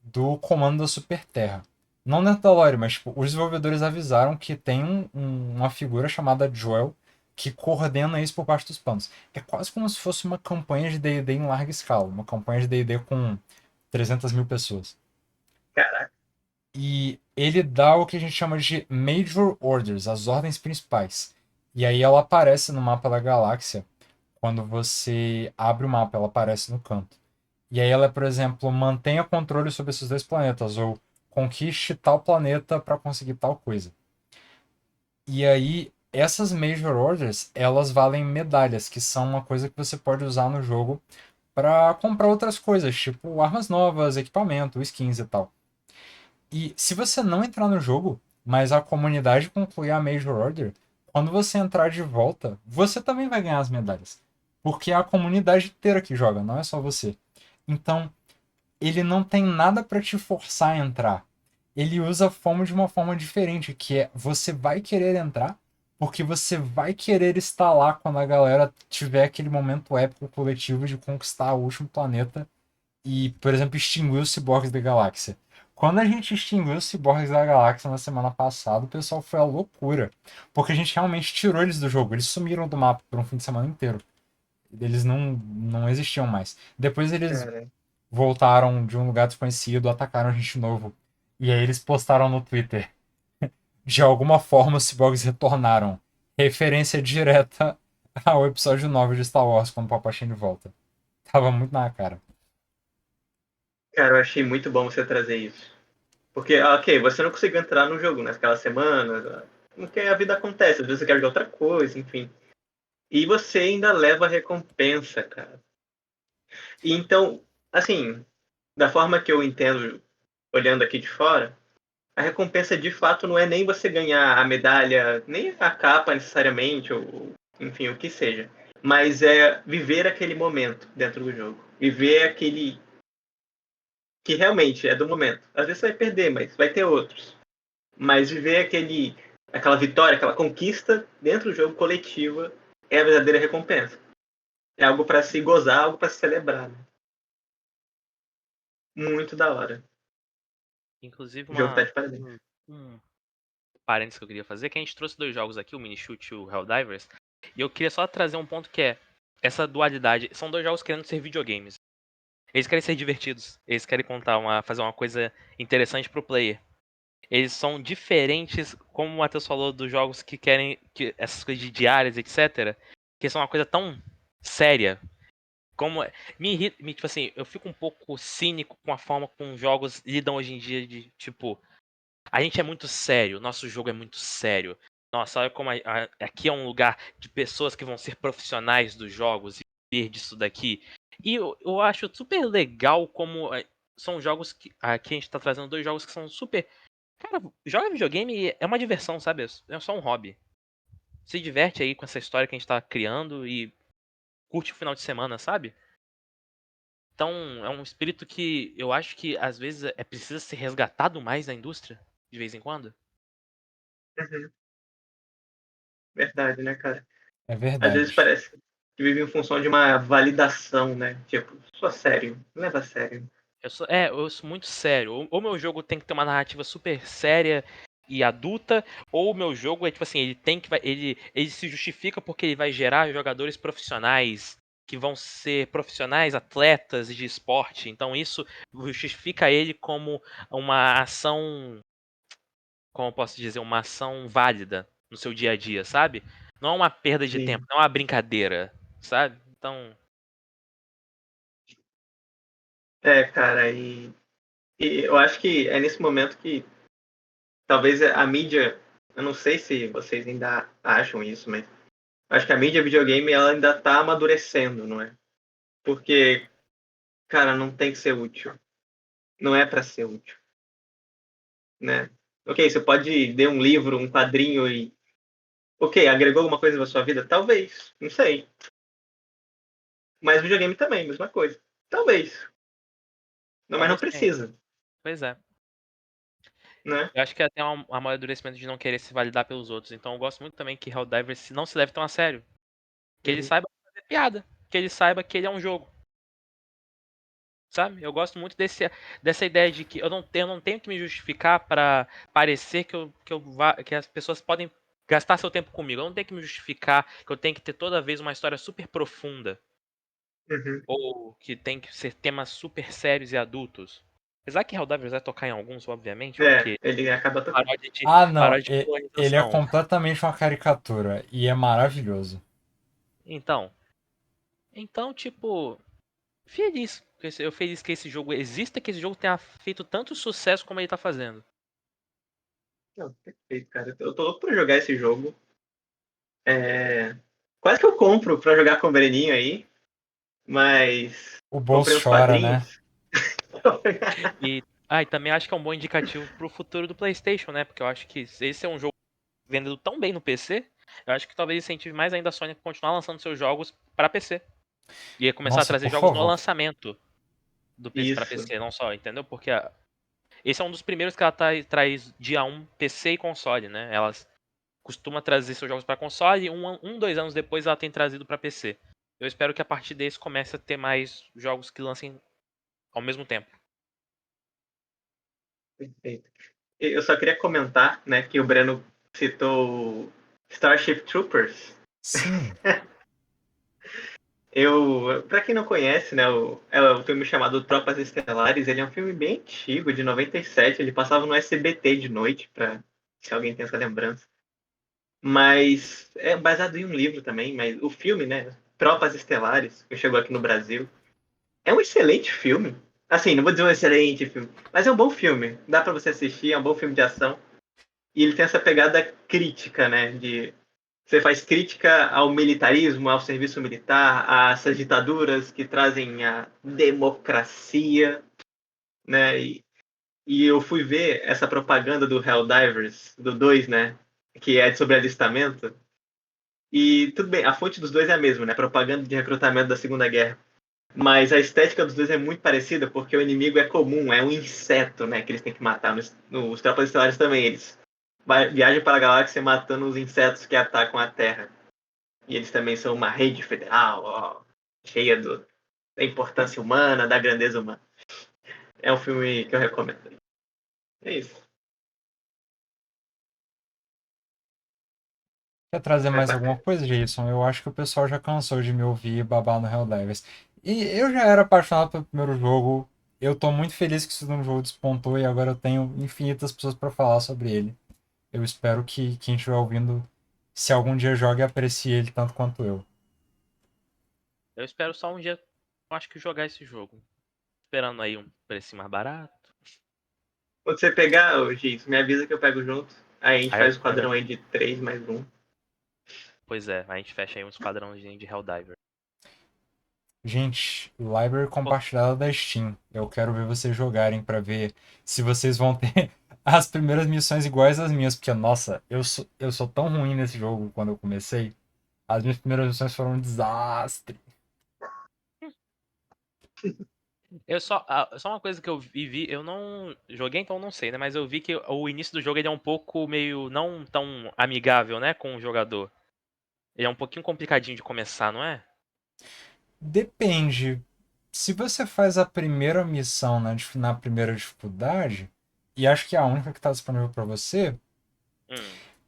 do comando da Super Terra. Não dentro da lore, mas tipo, os desenvolvedores avisaram que tem uma figura chamada Joel que coordena isso por parte dos planos. É quase como se fosse uma campanha de D&D em larga escala, uma campanha de D&D com 300 mil pessoas. Caraca, E ele dá o que a gente chama de Major Orders, as ordens principais. E aí ela aparece no mapa da galáxia. Quando você abre o mapa, ela aparece no canto. E aí ela, por exemplo, mantenha controle sobre esses dois planetas, ou conquiste tal planeta para conseguir tal coisa. E aí, essas Major Orders, elas valem medalhas, que são uma coisa que você pode usar no jogo para comprar outras coisas, tipo armas novas, equipamento, skins e tal. E se você não entrar no jogo, mas a comunidade concluir a Major Order, quando você entrar de volta, você também vai ganhar as medalhas. Porque é a comunidade inteira que joga, não é só você. Então, ele não tem nada para te forçar a entrar. Ele usa a fome de uma forma diferente, que é você vai querer entrar, porque você vai querer estar lá quando a galera tiver aquele momento épico coletivo de conquistar o último planeta e, por exemplo, extinguir os ciborgues da galáxia. Quando a gente extinguiu os ciborgues da galáxia na semana passada, o pessoal foi à loucura. Porque a gente realmente tirou eles do jogo. Eles sumiram do mapa por um fim de semana inteiro. Eles não existiam mais. Depois eles cara. voltaram de um lugar desconhecido, atacaram a gente de novo. E aí eles postaram no Twitter. De alguma forma os ciborgues retornaram. Referência direta ao episódio 9 de Star Wars, quando o Palpatine volta. Tava muito na cara. Cara, eu achei muito bom você trazer isso. Porque, ok, você não conseguiu entrar no jogo naquela semana, porque a vida acontece, às vezes você quer jogar outra coisa, enfim. E você ainda leva a recompensa, cara. E então, assim, da forma que eu entendo, olhando aqui de fora, a recompensa de fato não é nem você ganhar a medalha, nem a capa necessariamente, ou enfim, o que seja. Mas é viver aquele momento dentro do jogo. Viver aquele que realmente é do momento. Às vezes você vai perder, mas vai ter outros. Mas viver aquela vitória, aquela conquista dentro do jogo coletiva é a verdadeira recompensa. É algo para se gozar, algo para se celebrar. Né? Muito da hora. Inclusive, O jogo tá de parabéns. um parênteses que eu queria fazer, que a gente trouxe 2 jogos aqui, o Minishoot e o Helldivers, e eu queria só trazer um ponto que é essa dualidade. São 2 jogos querendo ser videogames. Eles querem ser divertidos, eles querem fazer uma coisa interessante pro player. Eles são diferentes, como o Matheus falou, dos jogos que querem essas coisas de diárias, etc. Que são uma coisa tão séria. Como me irrita, tipo assim, eu fico um pouco cínico com a forma como jogos lidam hoje em dia de tipo, a gente é muito sério, nosso jogo é muito sério. Nossa, olha como aqui é um lugar de pessoas que vão ser profissionais dos jogos e ver disso daqui. E eu acho super legal como são jogos que aqui a gente tá trazendo 2 jogos que são super. Cara, joga videogame é uma diversão, sabe? É só um hobby. Se diverte aí com essa história que a gente tá criando e curte o final de semana, sabe? Então, é um espírito que eu acho que às vezes é preciso ser resgatado mais na indústria, de vez em quando. Uhum. Verdade, né, cara? É Às vezes verdade. parece que vive em função de uma validação, né? Tipo, só sério, leva a sério. Eu sou muito sério. Ou meu jogo tem que ter uma narrativa super séria e adulta, ou o meu jogo é tipo assim, ele se justifica porque ele vai gerar jogadores profissionais que vão ser profissionais, atletas de esporte. Então isso justifica ele como uma ação, como eu posso dizer, uma ação válida no seu dia a dia, sabe? Não é uma perda de tempo, Sim. não é uma brincadeira, sabe? Então, É, cara, e eu acho que é nesse momento que talvez a mídia, eu não sei se vocês ainda acham isso, mas acho que a mídia videogame ela ainda tá amadurecendo, não é? Porque, cara, não tem que ser útil. Não é para ser útil, né? Ok, você pode ler um livro, um quadrinho e. Ok, agregou alguma coisa na sua vida? Talvez, não sei. Mas videogame também, mesma coisa. Talvez. Não, mas não talvez tenha. precisa, Pois é. né? Eu acho que até um amadurecimento de não querer se validar pelos outros. Então eu gosto muito também que Helldivers não se leve tão a sério. Que ele Uhum. saiba fazer piada. Que ele saiba que ele é um jogo. Sabe? Eu gosto muito dessa ideia de que eu não tenho que me justificar pra parecer que as pessoas podem gastar seu tempo comigo. Eu não tenho que me justificar que eu tenho que ter toda vez uma história super profunda. Uhum. Ou que tem que ser temas super sérios e adultos. Apesar que Helldivers vai tocar em alguns, obviamente, É, porque ele acaba tocando. paródia de, Ah, não. paródia de Ele é polarização. completamente uma caricatura. E é maravilhoso. Então, tipo, feliz. Eu feliz que esse jogo exista, que esse jogo tenha feito tanto sucesso como ele tá fazendo. Não, perfeito, cara. Eu tô louco pra jogar esse jogo. É... Quase que eu compro pra jogar com o Breninho aí, mas O comprei bolso uns chora, né? quadrinhos. E também acho que é um bom indicativo pro futuro do PlayStation, né? Porque eu acho que esse é um jogo vendendo tão bem no PC, eu acho que talvez incentive mais ainda a Sony a continuar lançando seus jogos pra PC. E começar a Nossa, trazer por jogos no favor. lançamento do PC para Isso. PC, não só, entendeu? Porque esse é um dos primeiros que ela traz dia 1 PC e console, né? Ela costuma trazer seus jogos para console e 2 anos depois ela tem trazido para PC. Eu espero que a partir desse comece a ter mais jogos que lancem ao mesmo tempo. Perfeito. Eu só queria comentar, né, que o Breno citou Starship Troopers. Sim. Pra quem não conhece, né, é o filme chamado Tropas Estelares. Ele é um filme bem antigo, de 97. Ele passava no SBT de noite, se alguém tem essa lembrança. Mas é baseado em um livro também. Mas o filme, né, Tropas Estelares, que chegou aqui no Brasil, é um excelente filme. Assim, não vou dizer um excelente filme, mas é um bom filme. Dá pra você assistir, é um bom filme de ação. E ele tem essa pegada crítica, né, de você faz crítica ao militarismo, ao serviço militar, a essas ditaduras que trazem a democracia, né? E eu fui ver essa propaganda do Helldivers, do 2, né? Que é sobre alistamento. E tudo bem, a fonte dos dois é a mesma, né? Propaganda de recrutamento da Segunda Guerra. Mas a estética dos dois é muito parecida porque o inimigo é comum, é um inseto, né? Que eles têm que matar. Nos Tropas Estelares também, eles viajam para a galáxia matando os insetos que atacam a Terra. E eles também são uma rede federal, ó, cheia da importância humana, da grandeza humana. É um filme que eu recomendo. É isso. Quer trazer É mais alguma bacana. coisa, Jason? Eu acho que o pessoal já cansou de me ouvir babar no Helldivers. E eu já era apaixonado pelo primeiro jogo. Eu tô muito feliz que o segundo jogo despontou e agora eu tenho infinitas pessoas para falar sobre ele. Eu espero que quem estiver ouvindo, se algum dia joga, aprecie ele tanto quanto eu. Eu espero só um dia, eu acho que jogar esse jogo. Esperando aí um preço mais barato. Quando você pegar, ô, Giz, me avisa que eu pego junto. Aí a gente Aí eu faz o espero. esquadrão aí de 3 mais um. Pois é, a gente fecha aí um esquadrãozinho de Helldiver. Gente, library Pô, compartilhada da Steam. Eu quero ver vocês jogarem pra ver se vocês vão ter as primeiras missões iguais às minhas, porque nossa, eu sou tão ruim nesse jogo quando eu comecei. As minhas primeiras missões foram um desastre. só uma coisa que eu vi, eu não joguei, então não sei, né? Mas eu vi que o início do jogo ele é um pouco meio não tão amigável, né, com o jogador. Ele é um pouquinho complicadinho de começar, não é? Depende. Se você faz a primeira missão na primeira dificuldade, e acho que é a única que está disponível para você, Hum.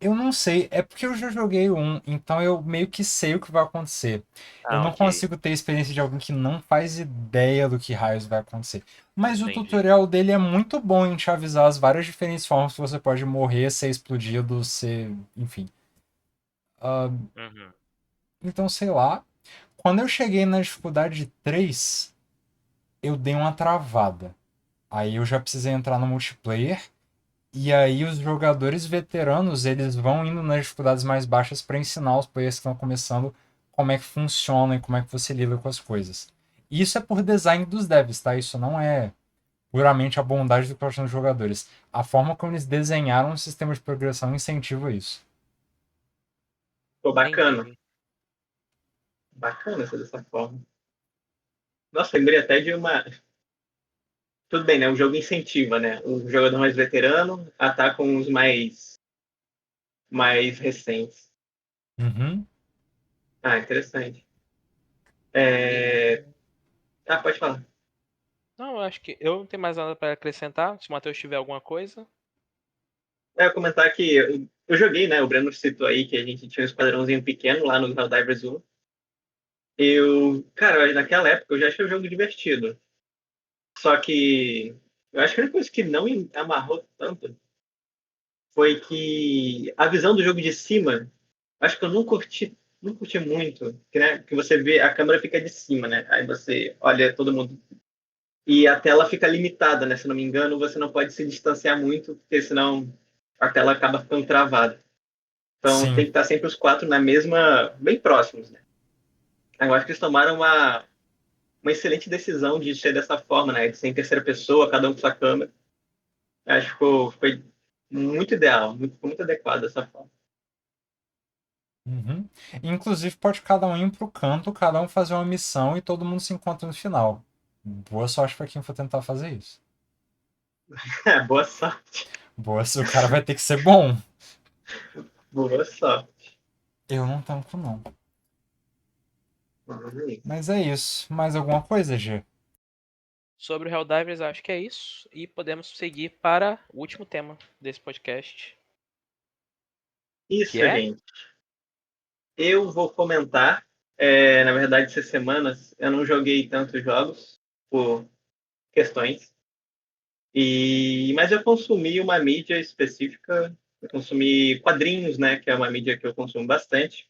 eu não sei. É porque eu já joguei um, então eu meio que sei o que vai acontecer. Eu Ah, não ok. consigo ter experiência de alguém que não faz ideia do que raios vai acontecer. Mas o Entendi. tutorial dele é muito bom em te avisar as várias diferentes formas que você pode morrer, ser explodido, ser. Enfim. Ah, Uhum. então, sei lá. Quando eu cheguei na dificuldade 3 eu dei uma travada. Aí eu já precisei entrar no multiplayer. E aí os jogadores veteranos, eles vão indo nas dificuldades mais baixas para ensinar os players que estão começando como é que funciona e como é que você lida com as coisas. E isso é por design dos devs, tá? Isso não é puramente a bondade do coração dos jogadores. A forma como eles desenharam o sistema de progressão incentiva isso. Pô, bacana. Entendi. Bacana ser dessa forma. Nossa, lembrei até de uma. Tudo bem, né? O jogo incentiva, né? O jogador mais veterano ataca com os mais recentes. Uhum. Ah, interessante. E É... Ah, pode falar. não, eu acho que eu não tenho mais nada para acrescentar. Se o Matheus tiver alguma coisa. Eu ia comentar que eu joguei, né? O Breno citou aí que a gente tinha um esquadrãozinho pequeno lá no Helldivers 1. Cara, naquela época eu já achei o jogo divertido. Só que eu acho que a única coisa que não me amarrou tanto foi que a visão do jogo de cima, acho que eu não curti muito, que, né, que você vê, a câmera fica de cima, né? Aí você olha todo mundo e a tela fica limitada, né? Se não me engano, você não pode se distanciar muito, porque senão a tela acaba ficando travada. Então tem Sim. que estar sempre os quatro na mesma, bem próximos, né? Eu acho que eles tomaram uma excelente decisão de ser dessa forma, né? De ser em terceira pessoa, cada um com sua câmera. Eu acho que foi muito ideal, muito adequado dessa forma. Uhum. Inclusive, pode cada um ir pro canto, cada um fazer uma missão e todo mundo se encontra no final. Boa sorte pra quem for tentar fazer isso. Boa sorte. Boa, o cara vai ter que ser bom. Boa sorte. Eu não tanco, não. Vamos ver. Mas é isso. Mais alguma coisa, G? Sobre o Helldivers, acho que é isso. E podemos seguir para o último tema desse podcast, que Isso, é. gente. Eu vou comentar. Na verdade, essas semanas eu não joguei tantos jogos por questões. Mas eu consumi uma mídia específica. Eu consumi quadrinhos, né? Que é uma mídia que eu consumo bastante.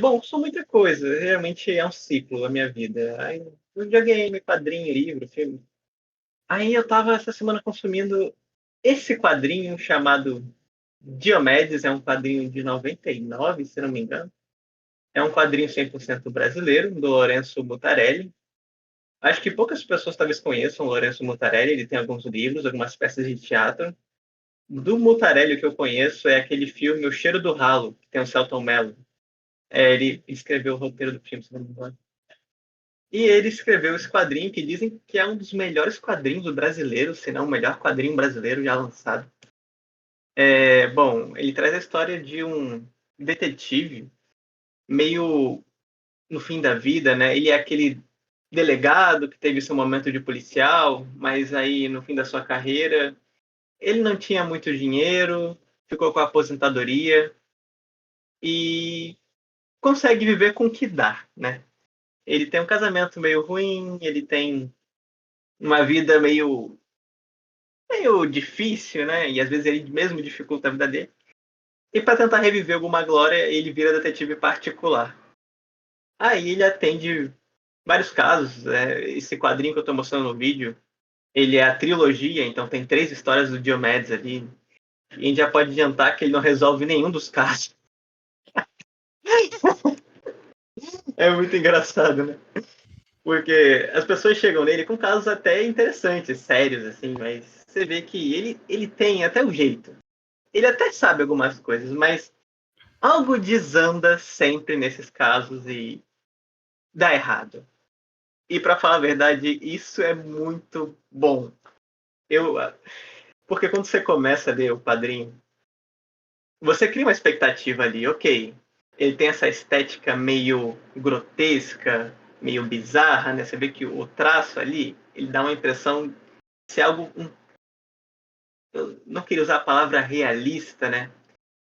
Bom, sou muita coisa. Realmente é um ciclo a minha vida. Aí, videogame, quadrinho, livro, filme. Aí eu tava essa semana consumindo esse quadrinho chamado Diomedes. É um quadrinho de 99, se não me engano. É um quadrinho 100% brasileiro, do Lourenço Mutarelli. Acho que poucas pessoas talvez conheçam o Lourenço Mutarelli. Ele tem alguns livros, algumas peças de teatro. Do Mutarelli, o que eu conheço é aquele filme O Cheiro do Ralo, que tem o Selton Mello. Ele escreveu o roteiro do filme, se não me engano. E ele escreveu esse quadrinho que dizem que é um dos melhores quadrinhos do brasileiro, se não o melhor quadrinho brasileiro já lançado. Bom, ele traz a história de um detetive meio no fim da vida, né? Ele é aquele delegado que teve seu momento de policial, mas aí no fim da sua carreira ele não tinha muito dinheiro, ficou com a aposentadoria e consegue viver com o que dá, né? Ele tem um casamento meio ruim, ele tem uma vida meio difícil, né? E às vezes ele mesmo dificulta a vida dele. E para tentar reviver alguma glória, ele vira detetive particular. Aí ele atende vários casos. Esse quadrinho que eu estou mostrando no vídeo, ele é a trilogia, então tem 3 histórias do Diomedes ali. E a gente já pode adiantar que ele não resolve nenhum dos casos. É muito engraçado, né? Porque as pessoas chegam nele com casos até interessantes, sérios, assim, mas você vê que ele tem até o jeito. Ele até sabe algumas coisas, mas algo desanda sempre nesses casos e dá errado. E para falar a verdade, isso é muito bom. Eu, porque quando você começa a ler o quadrinho, você cria uma expectativa ali, ok. Ele tem essa estética meio grotesca, meio bizarra, né? Você vê que o traço ali, ele dá uma impressão de ser algo. Eu não queria usar a palavra realista, né?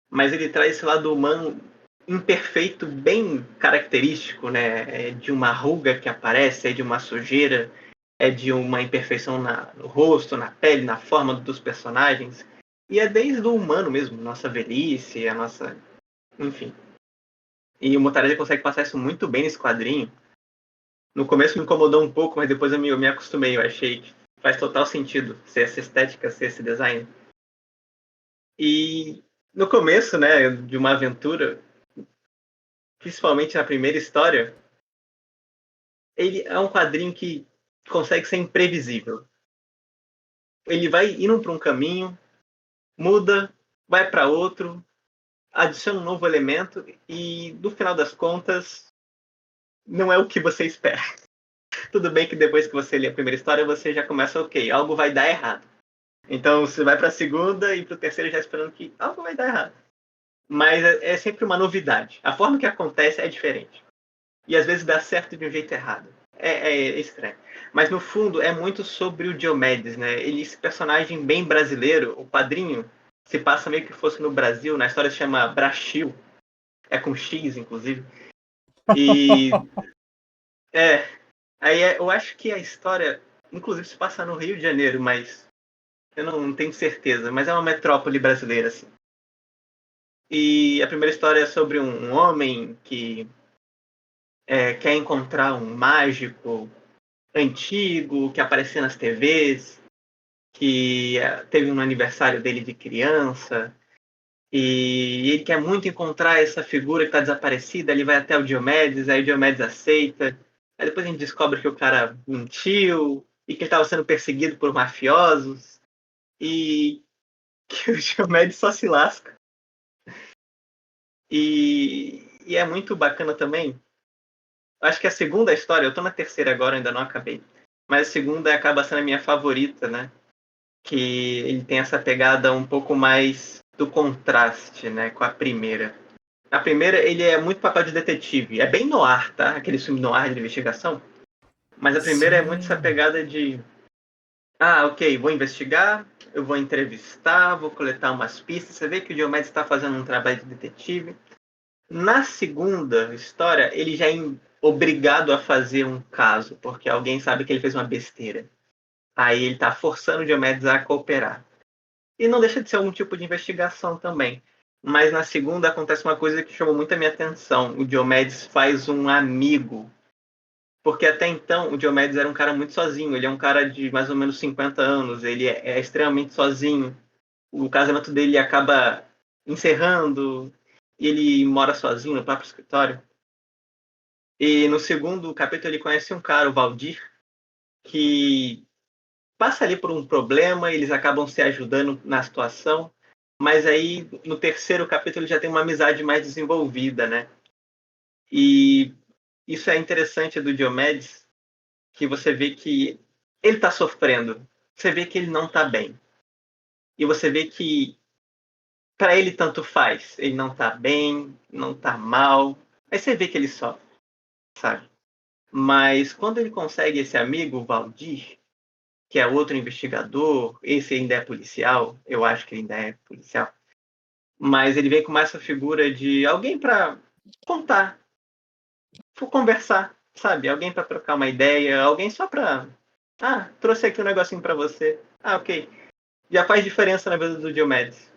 Mas ele traz esse lado humano imperfeito bem característico, né? É de uma ruga que aparece, é de uma sujeira, é de uma imperfeição no rosto, na pele, na forma dos personagens. E é desde o humano mesmo, nossa velhice, a nossa. Enfim. E o Mutarelli consegue passar isso muito bem nesse quadrinho. No começo me incomodou um pouco, mas depois eu me acostumei. Eu achei que faz total sentido ser essa estética, ser esse design. E no começo, né, de uma aventura, principalmente na primeira história, ele é um quadrinho que consegue ser imprevisível. Ele vai indo para um caminho, muda, vai para outro, adiciona um novo elemento e, no final das contas, não é o que você espera. Tudo bem que depois que você lê a primeira história, você já começa, ok, algo vai dar errado. Então você vai para a segunda e para o terceiro já esperando que algo vai dar errado. Mas é sempre uma novidade. A forma que acontece é diferente. E às vezes dá certo de um jeito errado. É estranho. Mas no fundo é muito sobre o Diomedes, né? Ele, esse personagem bem brasileiro, o quadrinho, se passa meio que fosse no Brasil. Na história se chama Brachil. É com X, inclusive. E é. Eu acho que a história, inclusive, se passa no Rio de Janeiro, mas eu não tenho certeza. Mas é uma metrópole brasileira, assim. E a primeira história é sobre um homem que quer encontrar um mágico antigo que aparecia nas TVs, que teve um aniversário dele de criança, e ele quer muito encontrar essa figura que está desaparecida. Ele vai até o Diomedes, aí o Diomedes aceita. Aí depois a gente descobre que o cara mentiu e que ele estava sendo perseguido por mafiosos e que o Diomedes só se lasca. E é muito bacana também. Acho que a segunda história, eu tô na terceira agora, ainda não acabei. Mas a segunda acaba sendo a minha favorita, né? Que ele tem essa pegada um pouco mais do contraste, né, com a primeira. A primeira, ele é muito papel de detetive. É bem noir, tá? Aquele filme noir de investigação. Mas a primeira é muito essa Sim. pegada de... Ah, ok, vou investigar, eu vou entrevistar, vou coletar umas pistas. Você vê que o Diomedes está fazendo um trabalho de detetive. Na segunda história, ele já é obrigado a fazer um caso, porque alguém sabe que ele fez uma besteira. Aí ele tá forçando o Diomedes a cooperar. E não deixa de ser algum tipo de investigação também. Mas na segunda acontece uma coisa que chamou muito a minha atenção. O Diomedes faz um amigo. Porque até então o Diomedes era um cara muito sozinho. Ele é um cara de mais ou menos 50 anos. Ele é extremamente sozinho. O casamento dele acaba encerrando. E ele mora sozinho no próprio escritório. E no segundo capítulo ele conhece um cara, o Valdir, que passa ali por um problema, eles acabam se ajudando na situação, mas aí no terceiro capítulo ele já tem uma amizade mais desenvolvida, né? E isso é interessante do Diomedes, que você vê que ele tá sofrendo, você vê que ele não tá bem. E você vê que para ele tanto faz, ele não tá bem, não tá mal, aí você vê que ele sofre, sabe? Mas quando ele consegue esse amigo, o Valdir, que é outro investigador, esse ainda é policial, eu acho que ele ainda é policial, mas ele vem com mais essa figura de alguém para contar, conversar, sabe? Alguém para trocar uma ideia, alguém só para trouxe aqui um negocinho para você. Ok. Já faz diferença na vida do Diomedes,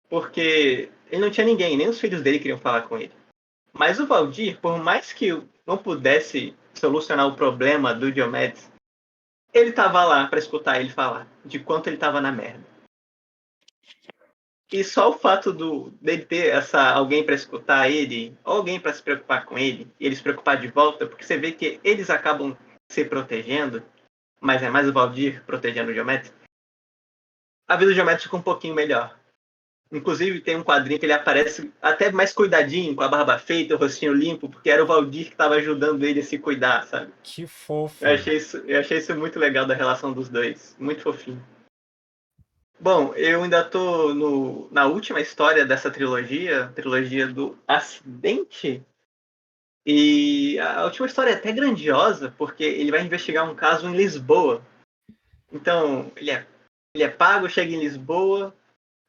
porque ele não tinha ninguém, nem os filhos dele queriam falar com ele. Mas o Valdir, por mais que não pudesse solucionar o problema do Diomedes, ele tava lá para escutar ele falar de quanto ele tava na merda. E só o fato dele ter alguém para escutar ele, alguém para se preocupar com ele, e ele se preocupar de volta, porque você vê que eles acabam se protegendo, mas é mais o Valdir protegendo o Geometry, a vida do Geometry fica um pouquinho melhor. Inclusive tem um quadrinho que ele aparece até mais cuidadinho, com a barba feita, o rostinho limpo, porque era o Valdir que estava ajudando ele a se cuidar, sabe? Que fofo. Eu achei isso muito legal da relação dos dois. Muito fofinho. Bom, eu ainda tô na última história dessa trilogia do Acidente. E a última história é até grandiosa, porque ele vai investigar um caso em Lisboa. Então, ele é pago, chega em Lisboa,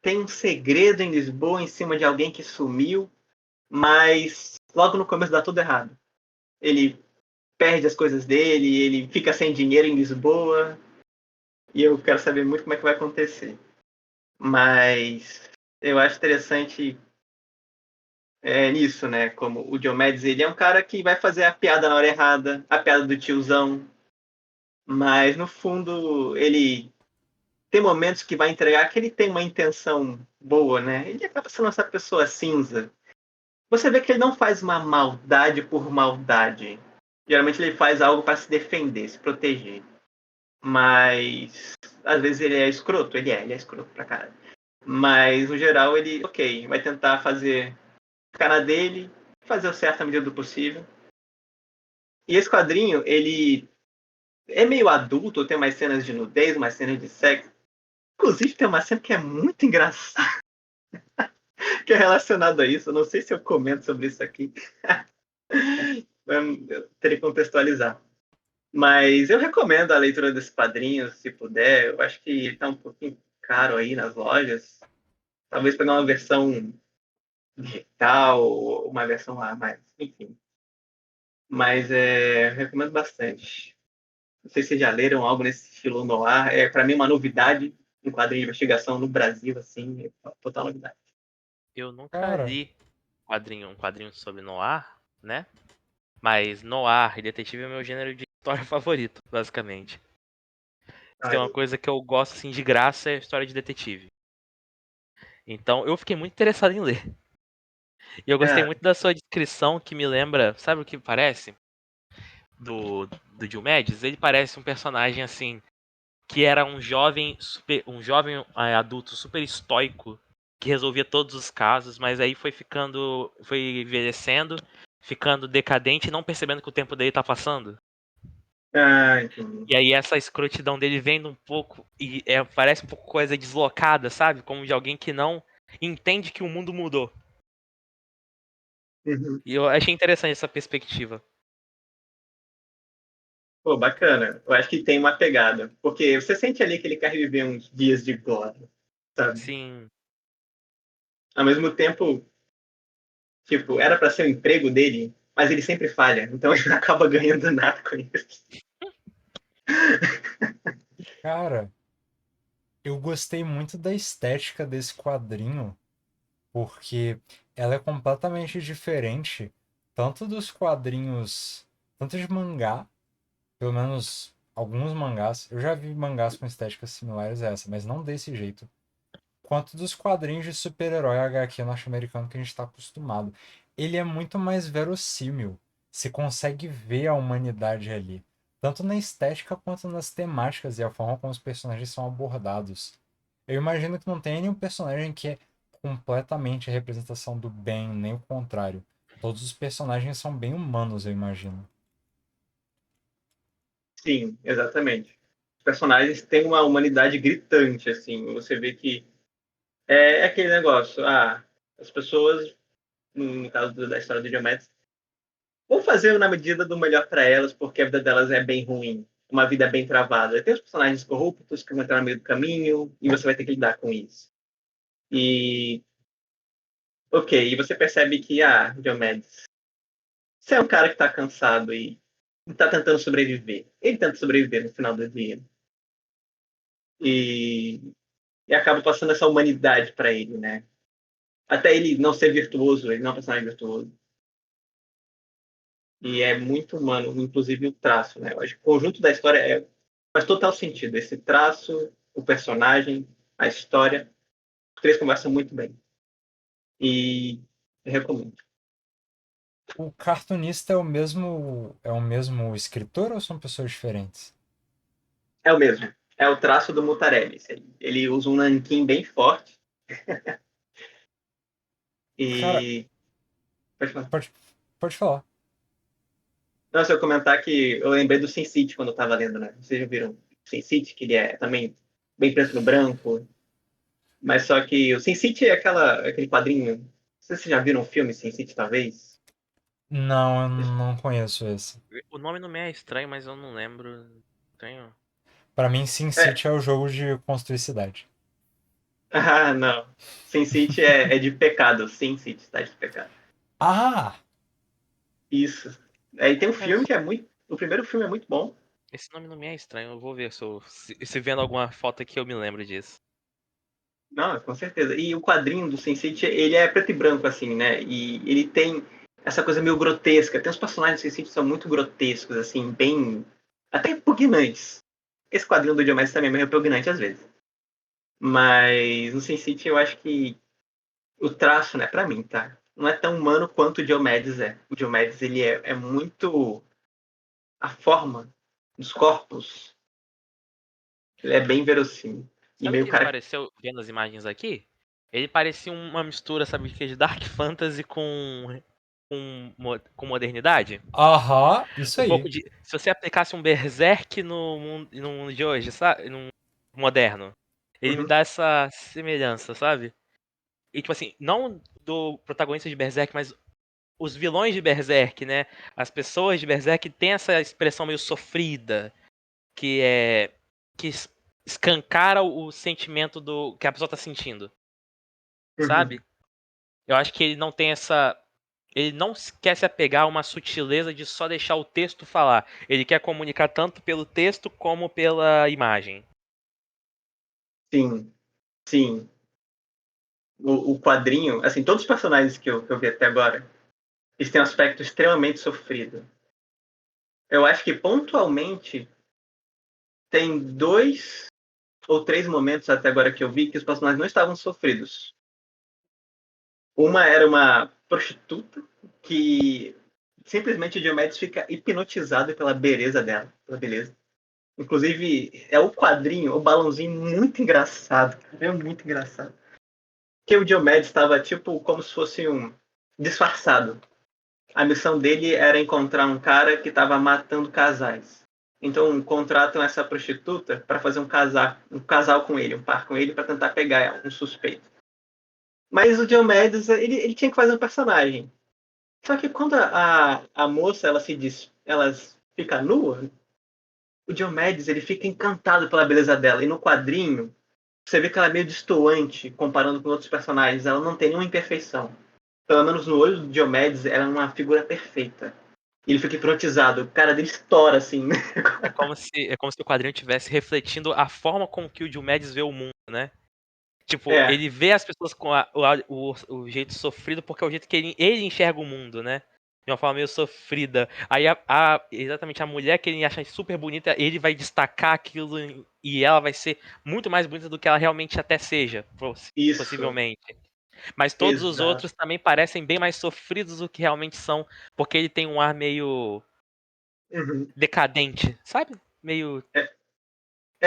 tem um segredo em Lisboa em cima de alguém que sumiu, mas logo no começo dá tudo errado. Ele perde as coisas dele, ele fica sem dinheiro em Lisboa, e eu quero saber muito como é que vai acontecer. Mas eu acho interessante nisso, né? Como o Diomedes, ele é um cara que vai fazer a piada na hora errada, a piada do tiozão, mas no fundo ele tem momentos que vai entregar que ele tem uma intenção boa, né? Ele acaba sendo essa pessoa cinza. Você vê que ele não faz uma maldade por maldade. Geralmente ele faz algo para se defender, se proteger. Mas às vezes ele é escroto, ele é escroto pra caralho. Mas no geral ele, ok, vai tentar ficar na dele, fazer o certo à medida do possível. E esse quadrinho, ele é meio adulto, tem mais cenas de nudez, mais cenas de sexo. Inclusive tem uma cena que é muito engraçada, que é relacionada a isso. Eu não sei se eu comento sobre isso aqui. Eu teria que contextualizar. Mas eu recomendo a leitura desse quadrinho, se puder. Eu acho que está um pouquinho caro aí nas lojas. Talvez pegar uma versão digital, ou uma versão lá, mais, enfim. Mas eu recomendo bastante. Não sei se vocês já leram algo nesse estilo noir. É, para mim, uma novidade um quadrinho de investigação no Brasil, assim, é total novidade. Eu nunca Cara, li um quadrinho sobre noir, né? Mas noir e detetive é meu gênero de história favorito, basicamente. Se tem uma coisa que eu gosto assim de graça é a história de detetive. Então eu fiquei muito interessado em ler. E eu gostei É, muito da sua descrição que me lembra, sabe o que parece? Do Diomedes? Ele parece um personagem assim que era um jovem adulto super estoico que resolvia todos os casos, mas aí foi envelhecendo, ficando decadente e não percebendo que o tempo dele tá passando. entendi. E aí essa escrotidão dele vem um pouco e parece um pouco coisa deslocada, sabe? Como de alguém que não entende que o mundo mudou. Uhum. E eu achei interessante essa perspectiva. Pô, bacana. Eu acho que tem uma pegada. Porque você sente ali que ele quer viver uns dias de glória, sabe? Sim, Ao mesmo tempo, Tipo, era pra ser o emprego dele, mas ele sempre falha. Então ele não acaba ganhando nada com isso. Cara, eu gostei muito da estética desse quadrinho, porque ela é completamente diferente, tanto dos quadrinhos, tanto de mangá, pelo menos alguns mangás. Eu já vi mangás com estéticas similares a essa, mas não desse jeito. Quanto dos quadrinhos de super-herói HQ norte-americano que a gente está acostumado. Ele é muito mais verossímil. Você consegue ver a humanidade ali. Tanto na estética quanto nas temáticas e a forma como os personagens são abordados. Eu imagino que não tem nenhum personagem que é completamente a representação do bem, nem o contrário. Todos os personagens são bem humanos, eu imagino. Sim, exatamente. Os personagens têm uma humanidade gritante, assim. Você vê que é aquele negócio. As pessoas, no caso da história do Diomedes, vão fazer na medida do melhor para elas, porque a vida delas é bem ruim. Uma vida bem travada. Tem os personagens corruptos que vão entrar no meio do caminho e você vai ter que lidar com isso. E, ok, e você percebe que, Diomedes, você é um cara que tá cansado e tá tentando sobreviver. Ele tenta sobreviver no final do dia. E, e acaba passando essa humanidade para ele, né? Até ele não ser virtuoso, ele não é um personagem virtuoso. E é muito humano, inclusive o traço, né? Eu acho que o conjunto da história faz total sentido. Esse traço, o personagem, a história, os três conversam muito bem. E eu recomendo. O cartunista é o mesmo escritor ou são pessoas diferentes? É o mesmo. É o traço do Mutarelli. Ele usa um nanquim bem forte. Cara, E. Pode falar. pode falar. Não, se eu comentar que eu lembrei do Sin City quando eu tava lendo, né? Vocês já viram Sin City, que ele é também bem preto no branco. Mas só que o Sin City é aquele quadrinho. Não sei se vocês já viram o filme Sin City, talvez. Não, eu não conheço esse. O nome não me é estranho, mas eu não lembro. Tenho. Pra mim, Sin É. City é o jogo de construir cidade. Ah, não. Sin City é de pecado. Sin City, cidade de pecado. Ah! Isso. Aí tem um Cara, filme que é muito. O primeiro filme é muito bom. esse nome não me é estranho. Eu vou ver se vendo alguma foto aqui eu me lembro disso. Não, com certeza. E o quadrinho do Sin City, ele é preto e branco, assim, né? E ele tem essa coisa meio grotesca. Tem os personagens do Sin City que são muito grotescos, assim, bem. Até repugnantes. Esse quadrinho do Diomedes também é meio repugnante às vezes. Mas no Sin City eu acho que o traço, né, pra mim, tá? Não é tão humano quanto o Diomedes é. O Diomedes, ele é muito. A forma dos corpos, ele é bem verossímil. E Sabe o meio que me cara. pareceu vendo as imagens aqui? Ele parecia uma mistura, sabe, de Dark Fantasy com modernidade. Aham, isso Um aí. pouco de. Se você aplicasse um Berserk no mundo de hoje, sabe? No moderno. Ele me Uhum, dá essa semelhança, sabe? E tipo assim, não do protagonista de Berserk, mas os vilões de Berserk, né? As pessoas de Berserk têm essa expressão meio sofrida, que é. Que escancara o sentimento do que a pessoa tá sentindo, uhum. sabe? Eu acho que ele não tem essa. Ele não quer se apegar a uma sutileza de só deixar o texto falar. Ele quer comunicar tanto pelo texto como pela imagem. Sim, sim. O quadrinho, assim, todos os personagens que eu vi até agora, eles têm um aspecto extremamente sofrido. Eu acho que pontualmente tem 2 ou 3 momentos até agora que eu vi que os personagens não estavam sofridos. Uma era uma prostituta que simplesmente o Diomedes fica hipnotizado pela beleza dela, pela beleza. Inclusive, é o quadrinho, o balãozinho muito engraçado, cara, é muito engraçado. Que o Diomedes estava tipo como se fosse um disfarçado. A missão dele era encontrar um cara que estava matando casais. Então contratam essa prostituta para fazer um casal com ele, um par com ele para tentar pegar um suspeito. Mas o Diomedes, ele tinha que fazer um personagem. Só que quando a moça ela fica nua, o Diomedes ele fica encantado pela beleza dela. E no quadrinho, você vê que ela é meio destoante comparando com outros personagens. Ela não tem nenhuma imperfeição. pelo menos no olho do Diomedes, era uma figura perfeita. E ele fica hipnotizado, o cara dele estoura, assim. É como se o quadrinho estivesse refletindo a forma com que o Diomedes vê o mundo, né? Tipo, É, ele vê as pessoas com o jeito sofrido porque é o jeito que ele enxerga o mundo, né? De uma forma meio sofrida. Aí exatamente a mulher que ele acha super bonita, ele vai destacar aquilo e ela vai ser muito mais bonita do que ela realmente até seja, isso, possivelmente. Mas todos os exato. outros também parecem bem mais sofridos do que realmente são, porque ele tem um ar meio Uhum. decadente, sabe? Meio que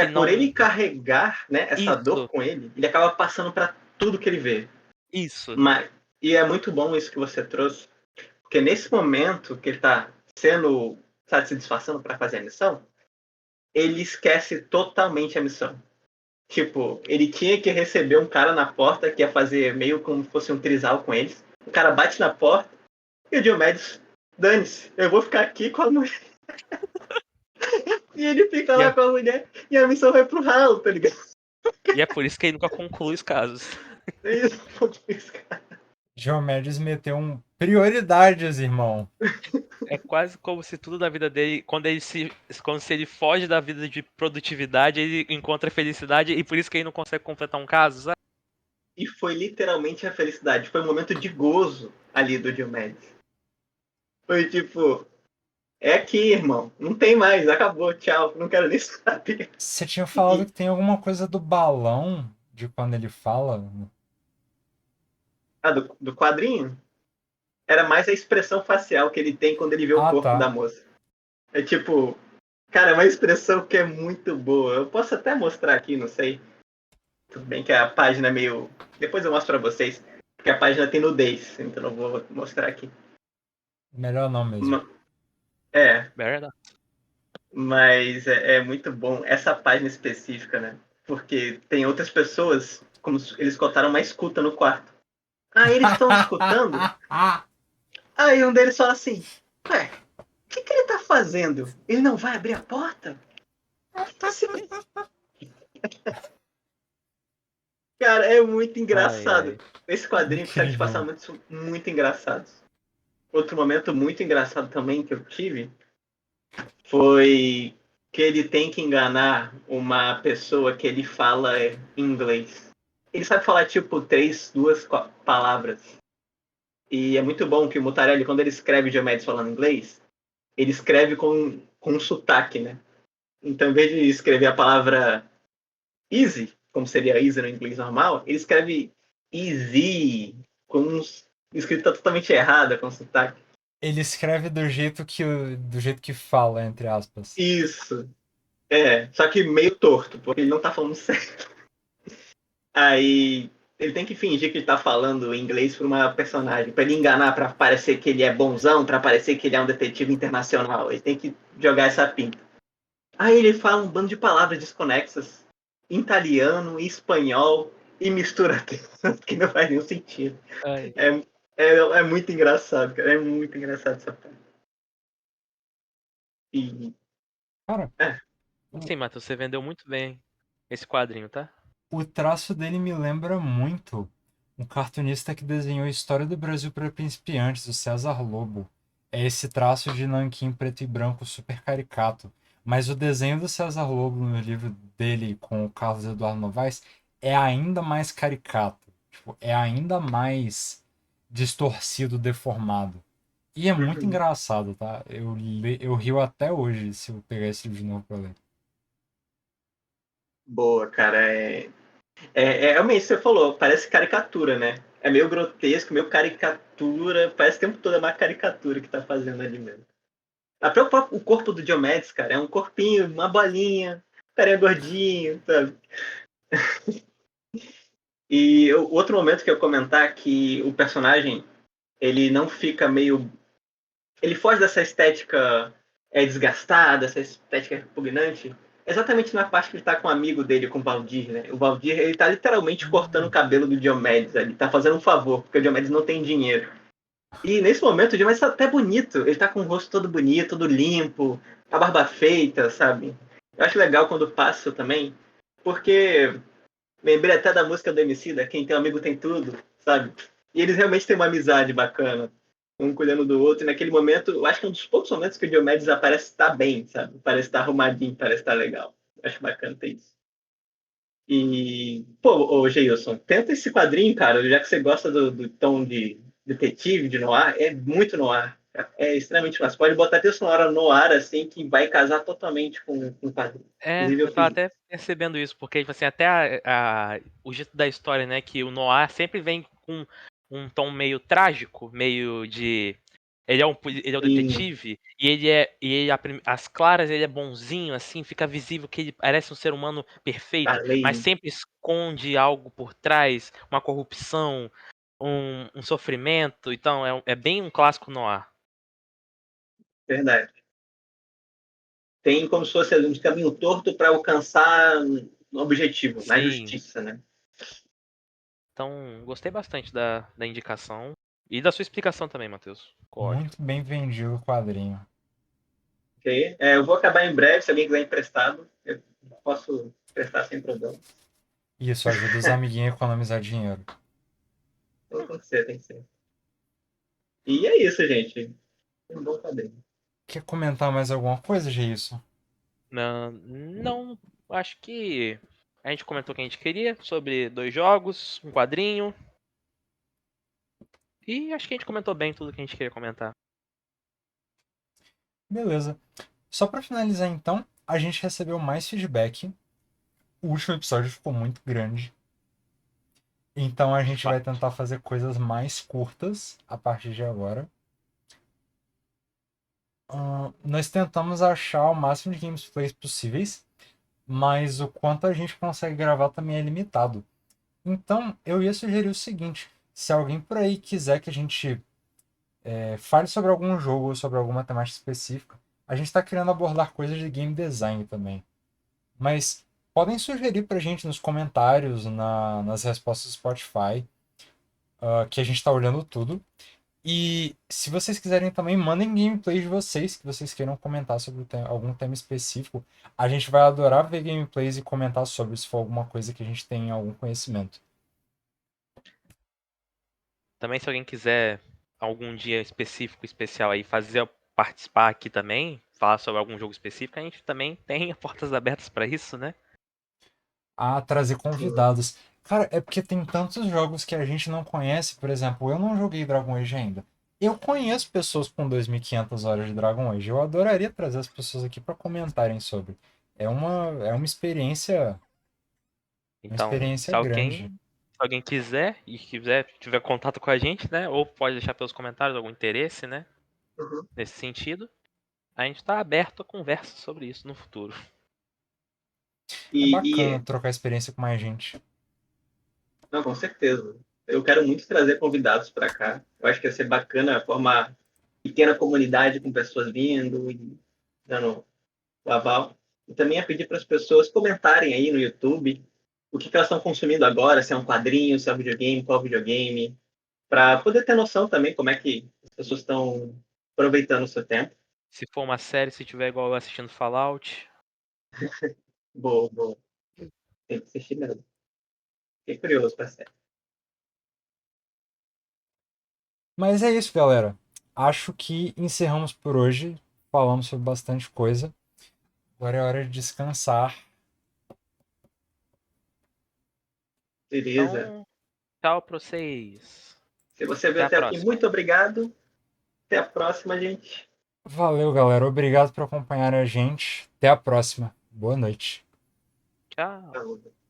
Por não. ele carregar, né, essa dor Isso, com ele acaba passando pra tudo que ele vê. isso. Mas, e é muito bom isso que você trouxe, porque nesse momento que ele tá sendo, sabe, se disfarçando pra fazer a missão, ele esquece totalmente a missão. Tipo, ele tinha que receber um cara na porta que ia fazer meio como se fosse um trisal com eles. O cara bate na porta e o Diomedes, dane-se, eu vou ficar aqui com a mulher. E ele fica E lá é, com a mulher e a missão vai pro ralo, tá ligado? e é por isso que ele nunca conclui os casos. É isso, cara. Diomedes meteu um prioridades, irmão. É quase como se tudo da vida dele, quando se ele foge da vida de produtividade, ele encontra felicidade e por isso que ele não consegue completar um caso, sabe? E foi literalmente a felicidade. Foi um momento de gozo ali do Diomedes. Foi tipo, é aqui, irmão. Não tem mais, acabou, tchau. Não quero nem saber. Você tinha falado E, que tem alguma coisa do balão de quando ele fala. do quadrinho, era mais a expressão facial que ele tem quando ele vê o Ah, corpo da tá. moça. É tipo, cara, é uma expressão que é muito boa. Eu posso até mostrar aqui, não sei. Tudo bem que a página é meio. Depois eu mostro pra vocês. Porque a página tem nudez, então eu vou mostrar aqui. Melhor não mesmo. É, Verdade. mas é muito bom essa página específica, né? Porque tem outras pessoas, como se eles escutaram uma escuta no quarto. Ah, eles estão escutando? Aí um deles fala assim: Ué, o que ele tá fazendo? Ele não vai abrir a porta? Tá se... Cara, é muito Ai, engraçado. ai. Esse quadrinho consegue te passar Incrível. muito, muito engraçado. Outro momento muito engraçado também que eu tive foi que ele tem que enganar uma pessoa que ele fala inglês. Ele sabe falar tipo duas palavras. E é muito bom que o Mutarelli, quando ele escreve Diomedes falando inglês, ele escreve com um sotaque, né? Então, em vez de escrever a palavra easy, como seria easy no inglês normal, ele escreve easy, com escrita totalmente errada, com sotaque. Ele escreve do jeito que fala, entre aspas. Isso. Só que meio torto, porque ele não tá falando certo. Aí ele tem que fingir que ele tá falando inglês pra uma personagem, pra ele enganar, pra parecer que ele é bonzão, pra parecer que ele é um detetive internacional. Ele tem que jogar essa pinta. Aí ele fala um bando de palavras desconexas, em italiano, em espanhol, e mistura tudo, que não faz nenhum sentido. Ai. É muito engraçado, cara. É muito engraçado essa parte. E, Cara, é, o, Sim, Matheus, você vendeu muito bem esse quadrinho, tá? o traço dele me lembra muito um cartunista que desenhou a história do Brasil para principiantes, o César Lobo. É esse traço de nanquim preto e branco super caricato. Mas o desenho do César Lobo no livro dele com o Carlos Eduardo Novaes é ainda mais caricato. Tipo, é ainda mais distorcido, deformado. E é muito uhum. engraçado, tá? Eu rio até hoje se eu pegar esse livro de novo pra ler. Boa, cara. Realmente, você falou, parece caricatura, né? É meio grotesco, meio caricatura. Parece que o tempo todo é uma caricatura que tá fazendo ali mesmo. Até o corpo do Diomedes, cara, é um corpinho, uma bolinha, o cara é gordinho, sabe? E o outro momento que eu comentar que o personagem, ele não fica meio... Ele foge dessa estética desgastada, essa estética repugnante, exatamente na parte que ele tá com um amigo dele, com o Valdir, né? O Valdir, ele tá literalmente cortando o cabelo do Diomedes, ele tá fazendo um favor, porque o Diomedes não tem dinheiro. E nesse momento o Diomedes tá até bonito, ele tá com o rosto todo bonito, todo limpo, a barba feita, sabe? Eu acho legal quando passa também, porque lembrei até da música do Emicida, quem tem um amigo tem tudo, sabe? E eles realmente têm uma amizade bacana, um cuidando do outro. E naquele momento, eu acho que é um dos poucos momentos que o Diomedes aparece estar bem, sabe? Parece estar arrumadinho, parece estar legal. Eu acho bacana ter isso. E, pô, ô Geilson, tenta esse quadrinho, cara, já que você gosta do tom de detetive, de noir, é muito noir. É extremamente fácil. Pode botar trilha sonora noir, assim, que vai casar totalmente com o quadrinho. Inclusive, eu Eu tava fiz até isso. percebendo isso, porque, tipo assim, até o jeito da história, né, que o Noir sempre vem com um tom meio trágico, meio de... ele é o Sim, detetive, as claras ele é bonzinho, assim, fica visível que ele parece um ser humano perfeito, mas além, sempre esconde algo por trás, uma corrupção, um sofrimento, então é bem um clássico Noir. verdade. Tem como se fosse um caminho torto para alcançar um objetivo, na Sim. justiça, né? Então, gostei bastante da indicação e da sua explicação também, Matheus. Ficou ótimo. Muito bem vendido o quadrinho. Ok? Eu vou acabar em breve, se alguém quiser emprestado, eu posso prestar sem problema. Isso ajuda os amiguinhos a economizar dinheiro. Então, tem que ser, tem que ser. E é isso, gente. Um bom quadrinho. Quer comentar mais alguma coisa, Geilson? Não, não, acho que a gente comentou o que a gente queria sobre 2 jogos, um quadrinho. E acho que a gente comentou bem tudo que a gente queria comentar. Beleza. Só pra finalizar então, a gente recebeu mais feedback. O último episódio ficou muito grande. Então a gente vai Fato. tentar fazer coisas mais curtas a partir de agora. Nós tentamos achar o máximo de gameplays possíveis, mas o quanto a gente consegue gravar também é limitado. Então eu ia sugerir o seguinte: se alguém por aí quiser que a gente fale sobre algum jogo ou sobre alguma temática específica, a gente está querendo abordar coisas de game design também. Mas podem sugerir pra gente nos comentários, nas respostas do Spotify, que a gente tá olhando tudo. E se vocês quiserem também, mandem gameplays de vocês, que vocês queiram comentar sobre algum tema específico. A gente vai adorar ver gameplays e comentar sobre, se for alguma coisa que a gente tem algum conhecimento. Também se alguém quiser algum dia específico, especial aí, fazer participar aqui também, falar sobre algum jogo específico, a gente também tem portas abertas para isso, né? A trazer Sim. convidados. Cara, é porque tem tantos jogos que a gente não conhece. Por exemplo, eu não joguei Dragon Age ainda. Eu conheço pessoas com 2.500 horas de Dragon Age. Eu adoraria trazer as pessoas aqui para comentarem sobre. É uma Então, experiência se grande. alguém quiser e quiser tiver contato com a gente, né? Ou pode deixar pelos comentários algum interesse, né? Uhum. Nesse sentido, a gente está aberto a conversa sobre isso no futuro. É bacana E trocar experiência com mais gente. não, com certeza. Eu quero muito trazer convidados para cá. Eu acho que ia ser bacana formar pequena comunidade com pessoas vindo e dando o aval. E também ia pedir para as pessoas comentarem aí no YouTube o que elas estão consumindo agora, se é um quadrinho, se é um videogame, qual videogame, para poder ter noção também como é que as pessoas estão aproveitando o seu tempo. Se for uma série, se tiver igual eu assistindo Fallout, Boa, boa. Tem que assistir mesmo. Fiquei curioso para ser. Mas é isso, galera. Acho que encerramos por hoje. Falamos sobre bastante coisa. Agora é hora de descansar. Beleza. então, tchau pra vocês. Se você Até veio a até aqui, próxima. muito obrigado. Até a próxima, gente. Valeu, galera. Obrigado por acompanhar a gente. Até a próxima. Boa noite. Tchau. Falou.